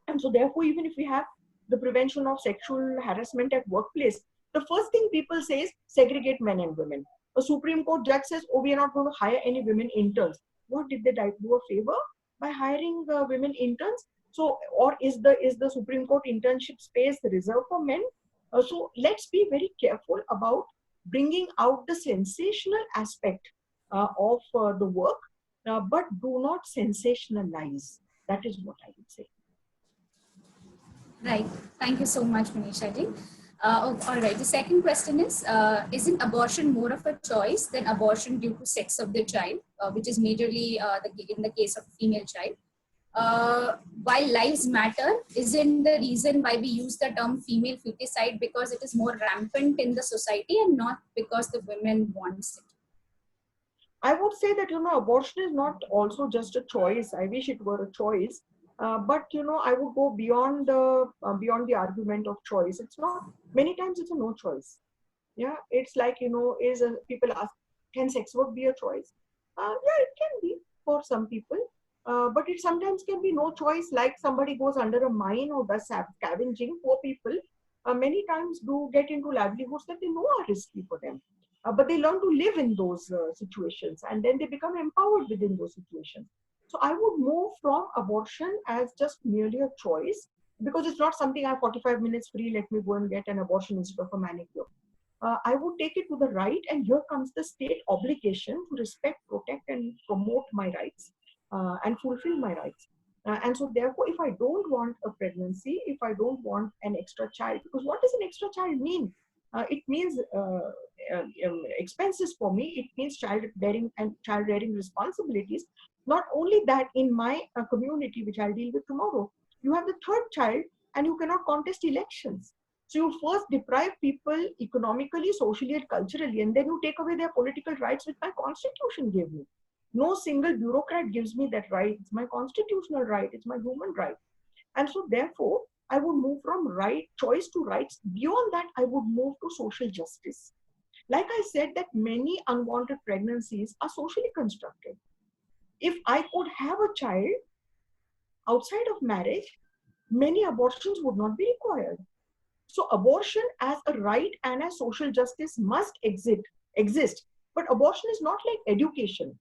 Speaker 7: And so therefore, even if we have the prevention of sexual harassment at workplace, the first thing people say is segregate men and women. A Supreme Court judge says, oh, we are not going to hire any women interns. What did they do a favor by hiring women interns? So, or is the Supreme Court internship space reserved for men? So let's be very careful about bringing out the sensational aspect of the work, but do not sensationalize. That is what I would say.
Speaker 6: Right. Thank you so much, Manisha ji. All right. The second question is, isn't abortion more of a choice than abortion due to sex of the child, which is majorly in the case of female child? While lives matter, isn't the reason why we use the term female feticide because it is more rampant in the society and not because the women wants it?
Speaker 7: I would say that, abortion is not also just a choice. I wish it were a choice. But I would go beyond the argument of choice. It's not, many times it's a no choice. Yeah, it's like, people ask, can sex work be a choice? Yeah, it can be for some people, but it sometimes can be no choice. Like somebody goes under a mine or does scavenging. Poor people many times do get into livelihoods that they know are risky for them, but they learn to live in those situations, and then they become empowered within those situations. So I would move from abortion as just merely a choice, because it's not something I have 45 minutes free, let me go and get an abortion instead of a manicure. I would take it to the right, and here comes the state obligation to respect, protect, and promote my rights and fulfill my rights. And so therefore, if I don't want a pregnancy, if I don't want an extra child, because what does an extra child mean? It means expenses for me, it means childbearing and child-rearing responsibilities. Not only that, in my community, which I'll deal with tomorrow, you have the third child and you cannot contest elections. So you first deprive people economically, socially, and culturally, and then you take away their political rights, which my constitution gave me. No single bureaucrat gives me that right. It's my constitutional right. It's my human right. And so therefore, I would move from choice to rights. Beyond that, I would move to social justice. Like I said, that many unwanted pregnancies are socially constructed. If I could have a child outside of marriage, many abortions would not be required. So abortion as a right and as social justice must exist. But abortion is not like education.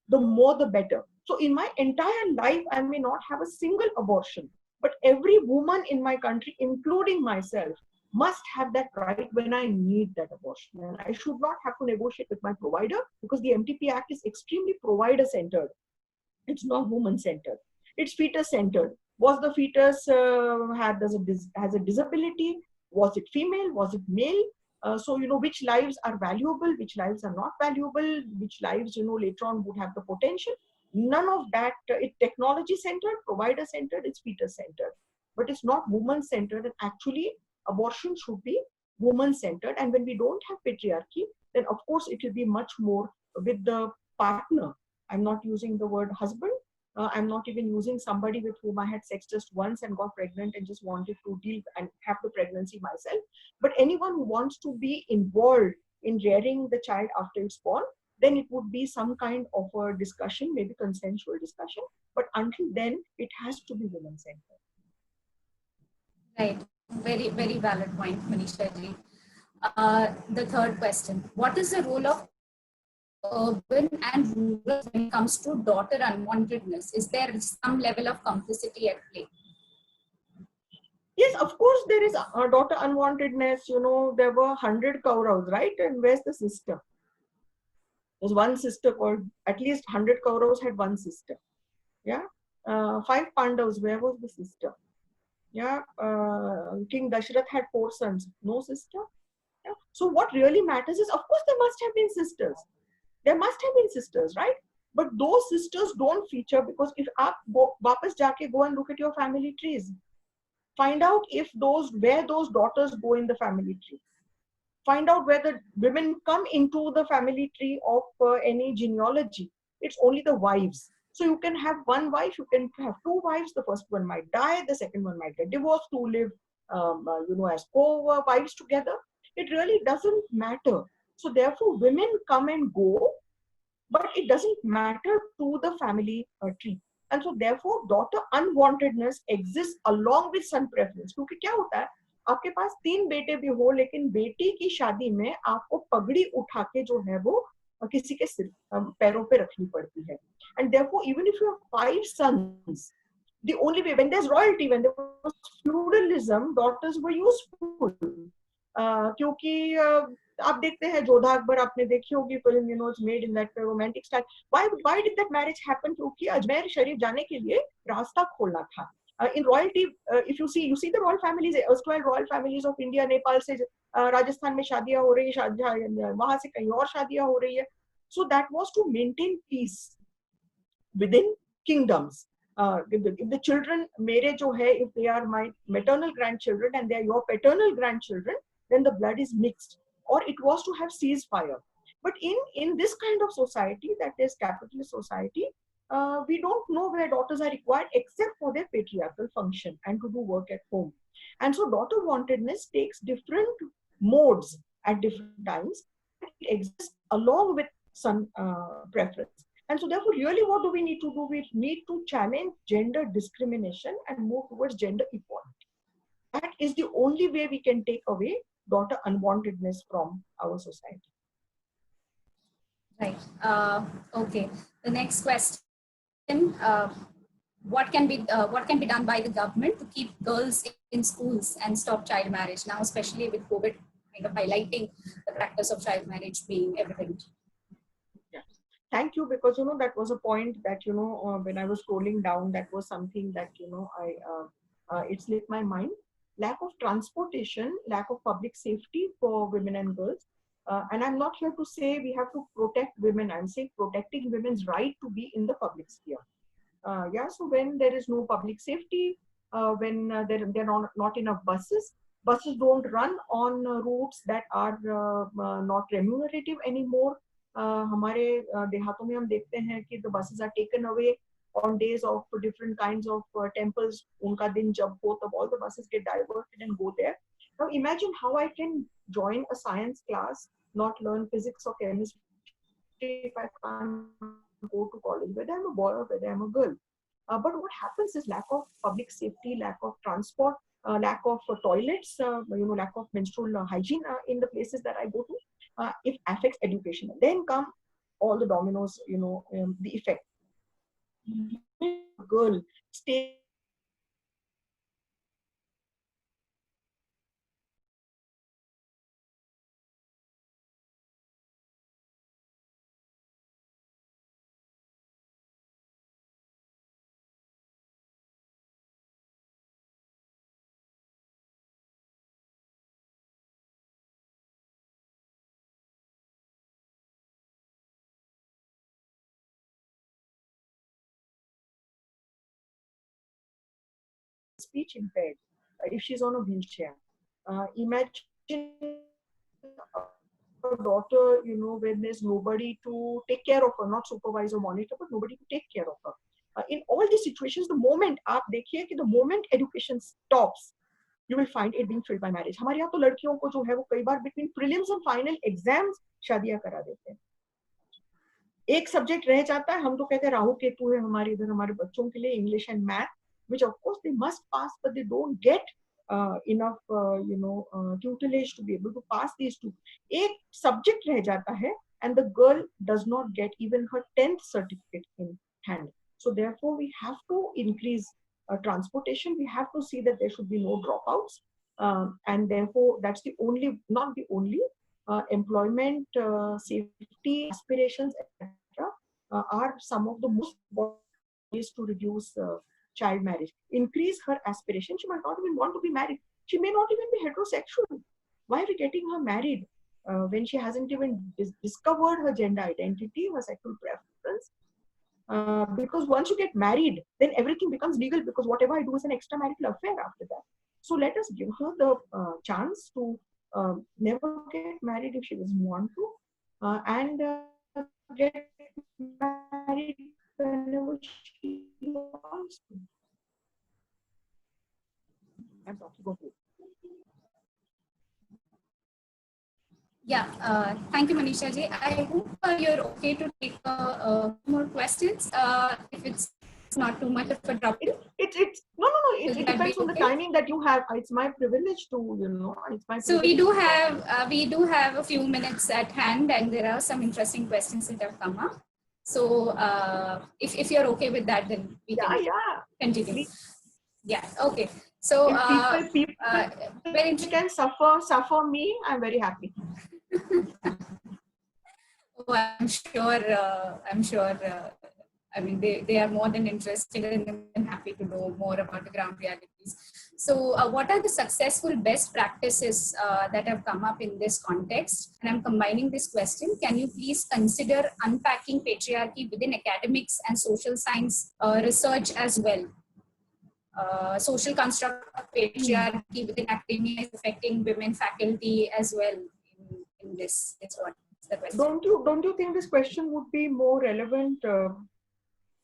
Speaker 7: The more, the better. So in my entire life, I may not have a single abortion, but every woman in my country, including myself, must have that right when I need that abortion. And I should not have to negotiate with my provider, because the MTP Act is extremely provider-centered. It's not woman-centered. It's fetus-centered. Was the fetus has a disability? Was it female? Was it male? So, which lives are valuable, which lives are not valuable, which lives, later on would have the potential. None of that. It's technology-centered, provider-centered, it's fetus-centered. But it's not woman-centered, and actually abortion should be woman-centered. And when we don't have patriarchy, then of course it will be much more with the partner. I'm not using the word husband. I'm not even using somebody with whom I had sex just once and got pregnant and just wanted to deal and have the pregnancy myself. But anyone who wants to be involved in rearing the child after it's born, then it would be some kind of a discussion, maybe consensual discussion. But until then, it has to be woman-centered.
Speaker 6: Right. Very, very valid point, Manisha ji. The third question: what is the role of urban and rural when it comes to daughter unwantedness? Is there some level of complicity at play?
Speaker 7: Yes, of course there is a daughter unwantedness. There were 100 Kauravas, right? And where's the sister? There's one sister called, at least 100 Kauravas had one sister. Yeah. 5 Pandavas, where was the sister? Yeah. King Dashrath had 4 sons, no sister. Yeah. So what really matters is, of course, there must have been sisters. There must have been sisters, right? But those sisters don't feature, because if you wapas jaake go and look at your family trees, find out where those daughters go in the family tree. Find out where the women come into the family tree of any genealogy. it's only the wives. So you can have one wife, you can have two wives. The first one might die, the second one might get divorced, to live, as co-wives together. It really doesn't matter. So therefore, women come and go, but it doesn't matter to the family tree. And so therefore, daughter unwantedness exists along with son preference. क्योंकि क्या होता है, आपके पास 3 बेटे भी हो, लेकिन बेटी की शादी में आपको पगड़ी उठा के जो है वो किसी के सिर पैरों पे रखनी पड़ती है. And therefore, even if you have 5 sons, the only way, when there's royalty, when there was feudalism, daughters were useful. क्योंकि आप देखते हैं जोधा अकबर, आपने देखी होगी film, it's made in that romantic style. Why did that marriage happen? क्योंकि अजमेर शरीफ जाने के लिए रास्ता खोलना था. In royalty, if you see the royal families, erstwhile royal families of India, Nepal से राजस्थान में शादियां हो रही है, वहां से कहीं और शादियां हो रही है. So that was to maintain peace within kingdoms. If the children, मेरे जो है, if they are my maternal grandchildren and they are your paternal grandchildren, then the blood is mixed. Or it was to have ceasefire. But in this kind of society, that is capitalist society, we don't know where daughters are required except for their patriarchal function and to do work at home. And so daughter wantedness takes different modes at different times. It exists along with son preference. And so therefore, really what do we need to do? We need to challenge gender discrimination and move towards gender equality. That is the only way we can take away daughter unwantedness from our society.
Speaker 6: Right. Okay. The next question: what can be done by the government to keep girls in schools and stop child marriage now, especially with COVID kind of highlighting the practice of child marriage being evident?
Speaker 7: Yeah. Thank you, because that was a point that when I was scrolling down, that was something that it slipped my mind. Lack of transportation, lack of public safety for women and girls. And I'm not here to say we have to protect women. I'm saying protecting women's right to be in the public sphere. So when there is no public safety, when there are not enough buses don't run on routes that are not remunerative anymore. हमारे देहातों में हम देखते हैं कि the buses are taken away on days of different kinds of temples. Unka din jab ho, tab all the buses get diverted and go there. Now imagine how I can join a science class, not learn physics or chemistry if I can't go to college, whether I'm a boy or whether I'm a girl. But what happens is lack of public safety, lack of transport, lack of toilets, lack of menstrual hygiene in the places that I go to. It affects education. Then come all the dominoes, the effect. Girl stay speech impaired, if she's on a wheelchair. Imagine a daughter, when there's nobody to take care of her, not supervise or monitor, but nobody to take care of her. In all these situations, the moment the moment education stops, you will find it being filled by marriage. हमारे यहाँ तो लड़कियों को जो है वो कई बार between prelims and final exams शादियां करा देते हैं. एक सब्जेक्ट रह जाता है, हम तो कहते हैं राहु केतु है हमारे इधर हमारे बच्चों के लिए, English and math, which of course they must pass, but they don't get enough tutelage to be able to pass these two. एक subject रह जाता है and the girl does not get even her 10th certificate in hand. So therefore we have to increase transportation. We have to see that there should be no dropouts, and therefore that's the only, not the only, employment, safety, aspirations, etc. Are some of the most ways to reduce child marriage. Increase her aspiration. She might not even want to be married. She may not even be heterosexual. Why are we getting her married when she hasn't even discovered her gender identity, her sexual preference? Because once you get married, then everything becomes legal, because whatever I do is an extramarital affair after that. So let us give her the chance to never get married if she doesn't want to, and get married married whenever she wants to. I'm talking about you.
Speaker 6: Yeah, thank you, Manisha ji. I hope you're okay to take more questions. If it's not too much of a trouble.
Speaker 7: It's no. It depends on the timing that you have. It's my privilege to, it's my.
Speaker 6: So we do have a few minutes at hand, and there are some interesting questions that have come up. So if you're okay with that, then we can continue. Yeah. Okay. So
Speaker 7: people can suffer me. I'm very happy.
Speaker 6: Oh, I'm sure. I mean, they are more than interested and happy to know more about the ground realities. So, what are the successful best practices that have come up in this context? And I'm combining this question. Can you please consider unpacking patriarchy within academics and social science research as well? Social construct of patriarchy within academia is affecting women faculty as well in this. It's what the question.
Speaker 7: Don't you think this question would be more relevant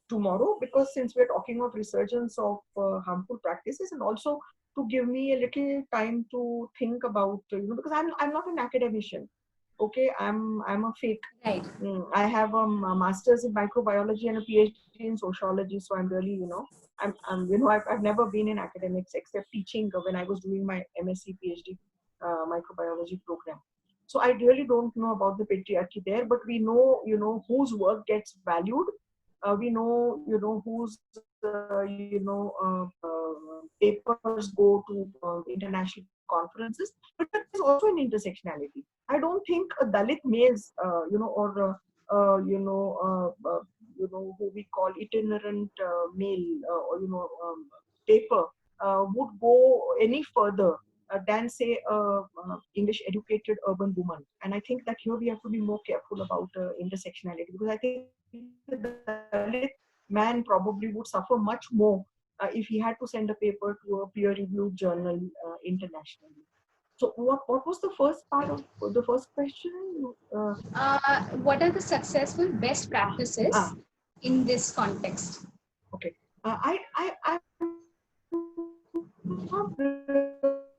Speaker 7: tomorrow? Because since we're talking of resurgence of harmful practices, and also to give me a little time to think about, because I'm not an academician. Okay, I'm a fake.
Speaker 6: Right.
Speaker 7: I have a master's in microbiology and a PhD in sociology. So I'm really, I've never been in academics except teaching when I was doing my MSc PhD microbiology program. So I really don't know about the patriarchy there, but we know, whose work gets valued. We know, whose, papers go to international conferences, but there's also an intersectionality. I don't think a Dalit males, or who we call itinerant male, paper would go any further than say English educated urban woman. And I think that here we have to be more careful about intersectionality, because I think the Dalit man probably would suffer much more if he had to send a paper to a peer-reviewed journal internationally. So what was the first part of the first question?
Speaker 6: What are the successful best practices in this context?
Speaker 7: Okay. I'm not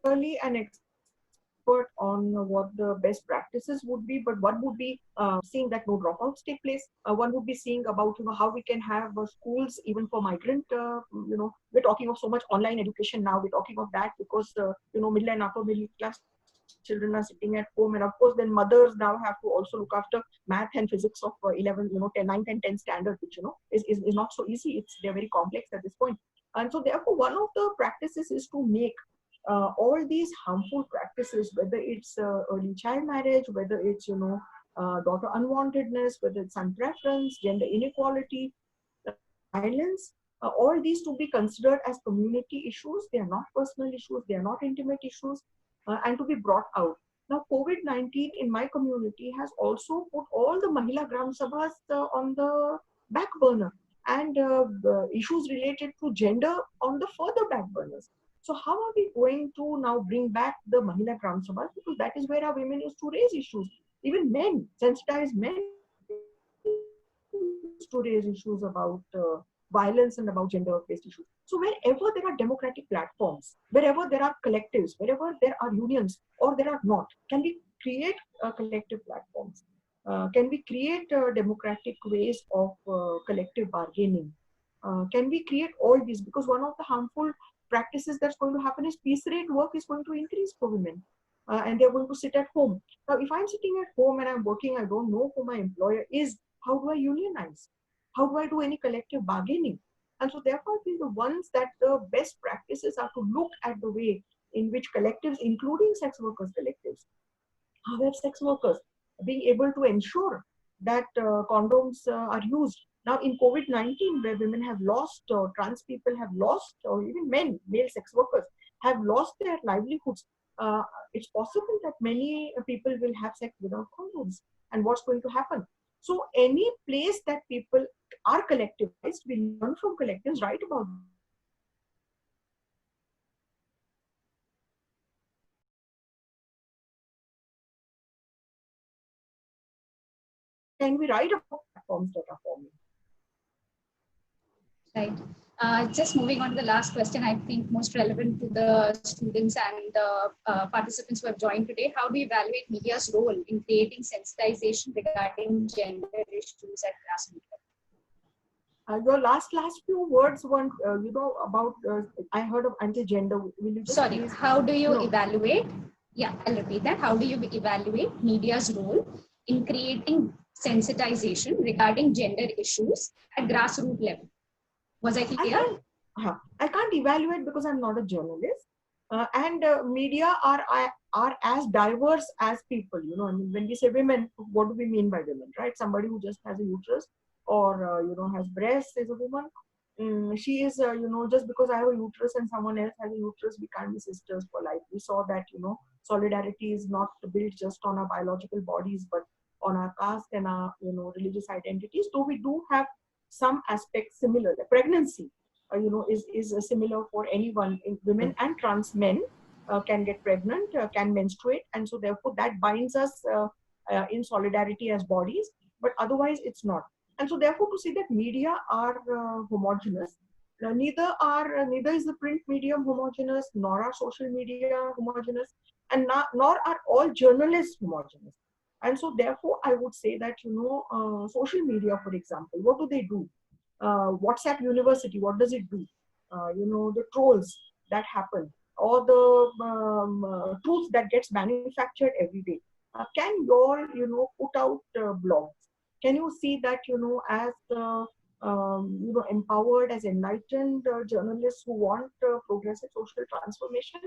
Speaker 7: really an expert on what the best practices would be, but one would be seeing that no dropouts take place. One would be seeing about how we can have schools even for migrant. We're talking of so much online education now. We're talking of that because middle and upper middle class children are sitting at home, and of course then mothers now have to also look after math and physics of 11, 10, 9, 10, 10 standard, which is not so easy. They're very complex at this point. And so therefore one of the practices is to make all these harmful practices, whether it's early child marriage, whether it's daughter unwantedness, whether it's son preference, gender inequality, violence, all these to be considered as community issues. They are not personal issues, they are not intimate issues, and to be brought out. Now, COVID-19 in my community has also put all the Mahila Gram Sabhas on the back burner, and issues related to gender on the further back burners. So how are we going to now bring back the Mahila Gram Sabhas? Because that is where our women used to raise issues. Even men, sensitized men, to raise issues about violence and about gender-based issues. So wherever there are democratic platforms, wherever there are collectives, wherever there are unions or there are not, can we create collective platforms? Can we create democratic ways of collective bargaining? Can we create all these? Because one of the harmful practices that's going to happen is piece rate work is going to increase for women. And they're going to sit at home. Now, if I'm sitting at home and I'm working, I don't know who my employer is. How do I unionize? How do I do any collective bargaining? And so therefore, I think the ones that the best practices are to look at the way in which collectives, including sex workers collectives, how have sex workers being able to ensure that condoms are used. Now in COVID-19, where women have lost, trans people have lost, or even men, male sex workers, have lost their livelihoods, it's possible that many people will have sex without condoms. And what's going to happen? So any place that people are collectivized, we learn from collectives, write about them. Can we write about platforms that are forming?
Speaker 6: Right. Just moving on to the last question, I think most relevant to the students and the participants who have joined today. How do you evaluate media's role in creating sensitization regarding gender issues at grassroots level?
Speaker 7: Your last few words weren't, about, I heard of anti-gender. Will you just
Speaker 6: Sorry,
Speaker 7: please?
Speaker 6: how do you
Speaker 7: No.
Speaker 6: evaluate? Yeah, I'll repeat that. How do you evaluate media's role in creating sensitization regarding gender issues at grassroots level? Was I clear?
Speaker 7: I can't evaluate because I'm not a journalist. And media are as diverse as people. You know, I mean, when we say women, what do we mean by women, right? Somebody who just has a uterus or has breasts is a woman. She is, just because I have a uterus and someone else has a uterus, we can't be sisters for life. We saw that, solidarity is not built just on our biological bodies, but on our caste and our, religious identities. So we do have some aspects similar. The pregnancy, is similar for anyone. Women and trans men can get pregnant, can menstruate, and so therefore that binds us in solidarity as bodies. But otherwise, it's not. And so therefore, to say that media are homogeneous, neither is the print medium homogeneous, nor are social media homogeneous, and nor are all journalists homogeneous. And so therefore, I would say that social media, for example, what do they do? WhatsApp University, what does it do? The trolls that happen, or the truth that gets manufactured every day. Can you all, put out blogs? Can you see that, as empowered, as enlightened journalists who want progressive social transformation?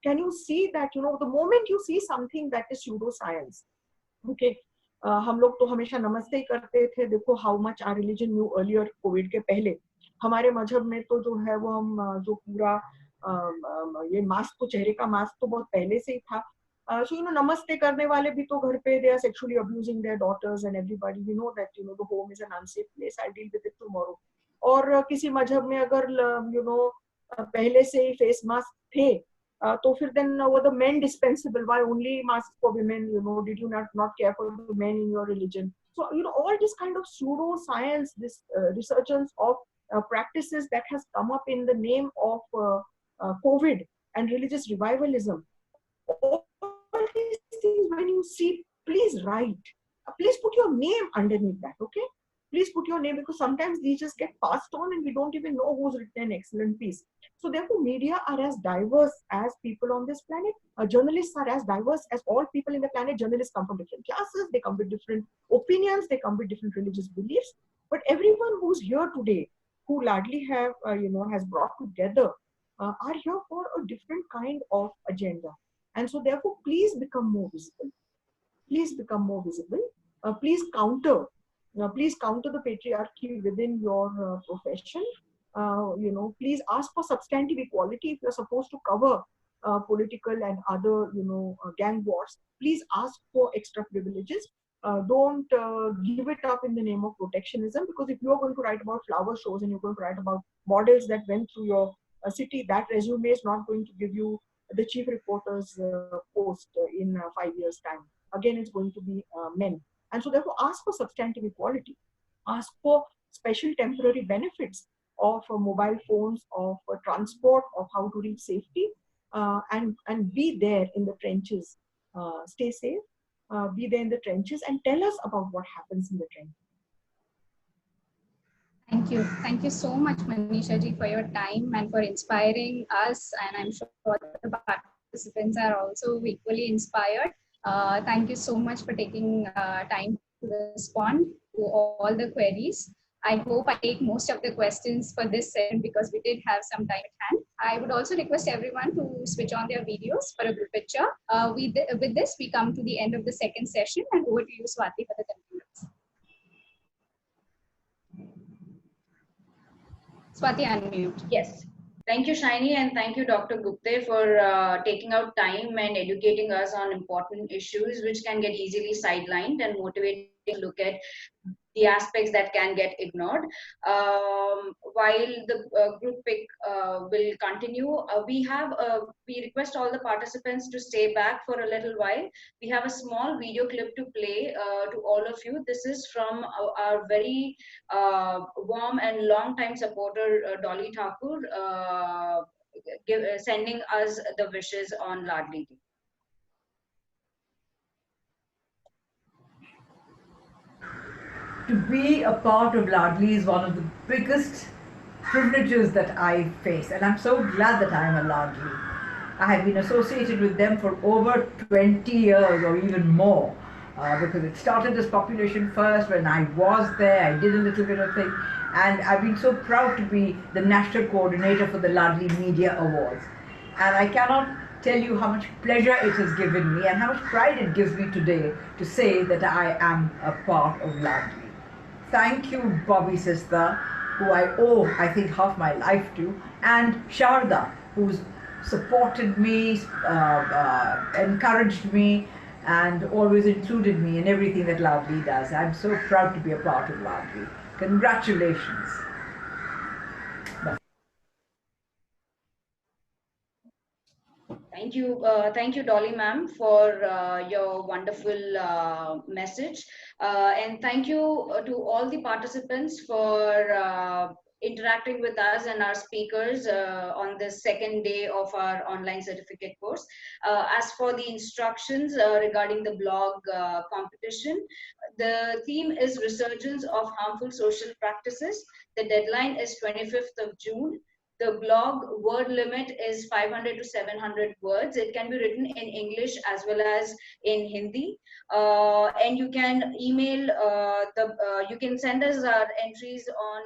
Speaker 7: Can you see that, the moment you see something that is pseudoscience, okay, हम लोग तो हमेशा नमस्ते ही करते थे. देखो how much our religion knew earlier Covid के पहले. हमारे मजहब में तो जो है वो हम जो पूरा ये मास्क, तो चेहरे का मास्क तो बहुत पहले से ही था. So नमस्ते करने वाले भी तो घर पे they are sexually abusing their daughters and everybody. We know that the home is an unsafe place. I'll deal with it tomorrow. और किसी मजहब में अगर पहले से ही फेस मास्क थे, तो फिर then were the men dispensable? Why only masks for women? Did you not care for the men in your religion? So all this kind of pseudo science, this resurgence of practices that has come up in the name of COVID and religious revivalism. All these things, when you see, please write. Please put your name underneath that, okay? Please put your name, because sometimes these just get passed on and we don't even know who's written an excellent piece. So therefore, media are as diverse as people on this planet. Journalists are as diverse as all people in the planet. Journalists come from different classes. They come with different opinions. They come with different religious beliefs. But everyone who's here today, who Ladli have, has brought together, are here for a different kind of agenda. And so therefore, please become more visible. Please become more visible. Please counter the patriarchy within your profession. Please ask for substantive equality. If you're supposed to cover political and other, gang wars, please ask for extra privileges. Don't give it up in the name of protectionism, because if you're going to write about flower shows and you're going to write about models that went through your city, that resume is not going to give you the chief reporter's post in 5 years' time. Again, it's going to be men. And so therefore, ask for substantive equality. Ask for special temporary benefits of mobile phones, of transport, of how to reach safety, and be there in the trenches. Stay safe, be there in the trenches, and tell us about what happens in the trenches.
Speaker 6: Thank you. Thank you so much, Manisha ji, for your time and for inspiring us. And I'm sure the participants are also equally inspired. Thank you so much for taking time to respond to all the queries. I hope I take most of the questions for this session, because we did have some time at hand. I would also request everyone to switch on their videos for a group picture. With this, we come to the end of the second session, and over to you, Swati, for the conclusions. Swati, unmute.
Speaker 1: Yes. Thank you, Shiny, and thank you, Dr. Gupte, for taking out time and educating us on important issues which can get easily sidelined, and motivating to look at the aspects that can get ignored. While the group pick will continue, we request all the participants to stay back for a little while. We have a small video clip to play to all of you. This is from our very warm and long time supporter Dolly Thakur, sending us the wishes on Ladli Day.
Speaker 8: To be a part of Ladli is one of the biggest privileges that I face, and I'm so glad that I'm a Ladli. I have been associated with them for over 20 years or even more, because it started as Population First when I was there. I did a little bit of thing, and I've been so proud to be the national coordinator for the Ladli Media Awards. And I cannot tell you how much pleasure it has given me and how much pride it gives me today to say that I am a part of Ladli. Thank you, Bobby Sister, who I owe, I think, half my life to, and Sharda, who's supported me, encouraged me, and always included me in everything that Ladli does. I'm so proud to be a part of Ladli. Congratulations.
Speaker 1: Thank you, Dolly ma'am, for your wonderful message, and thank you to all the participants for interacting with us and our speakers on this second day of our online certificate course. As for the instructions regarding the blog competition, the theme is Resurgence of Harmful Social Practices. The deadline is 25th of June. The blog word limit is 500 to 700 words. It can be written in English as well as in Hindi. And you can email, you can send us our entries on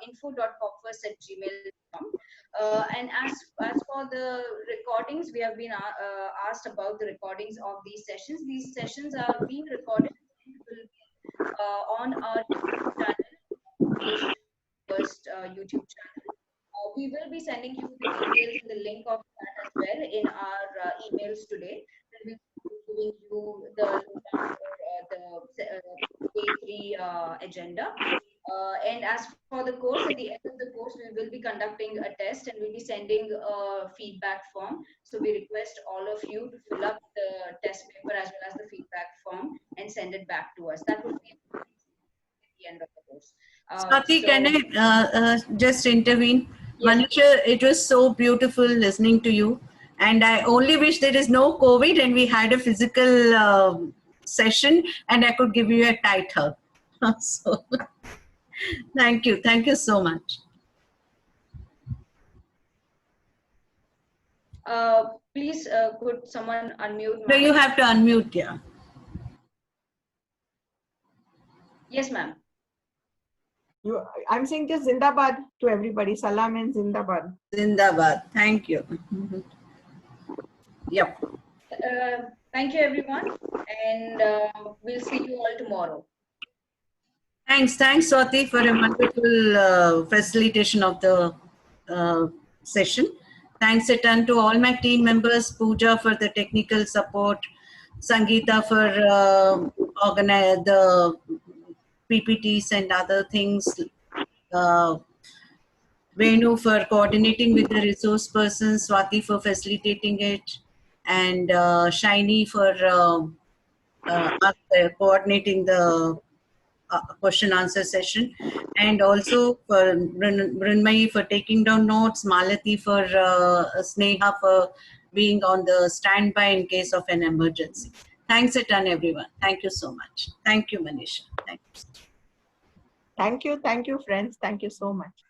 Speaker 1: info.popfirst@gmail.com. And as for the recordings, we have been asked about the recordings of these sessions. These sessions are being recorded on our YouTube channel, First YouTube channel. We will be sending you the details and the link of that as well in our emails today. We will be giving you the day 3 agenda. And as for the course, at the end of the course, we will be conducting a test and we'll be sending a feedback form. So we request all of you to fill up the test paper as well as the feedback form and send it back to us. That would be at the end of the course.
Speaker 2: Swati, can I just intervene?
Speaker 1: Yes.
Speaker 2: Manisha, it was so beautiful listening to you. And I only wish there is no COVID and we had a physical session and I could give you a tight hug. So, thank you. Thank you so much.
Speaker 1: Please, could someone unmute?
Speaker 2: No, you have to unmute, yeah.
Speaker 1: Yes, ma'am.
Speaker 7: I'm saying just Zindabad to everybody. Salam and Zindabad.
Speaker 2: Zindabad. Thank you. Yep.
Speaker 1: Thank you, everyone. And we'll see you all tomorrow.
Speaker 2: Thanks, Swati, for a wonderful facilitation of the session. Thanks a ton to all my team members, Pooja for the technical support, Sangeeta for organize the PPTs and other things, Venu for coordinating with the resource persons, Swati for facilitating it, and Shiny for coordinating the question answer session, and also for Mrinmayi for taking down notes, Malati for Sneha for being on the standby in case of an emergency. Thanks a ton, everyone. Thank you so much. Thank you, Manisha. Thank you.
Speaker 7: Thank you, friends. Thank you so much.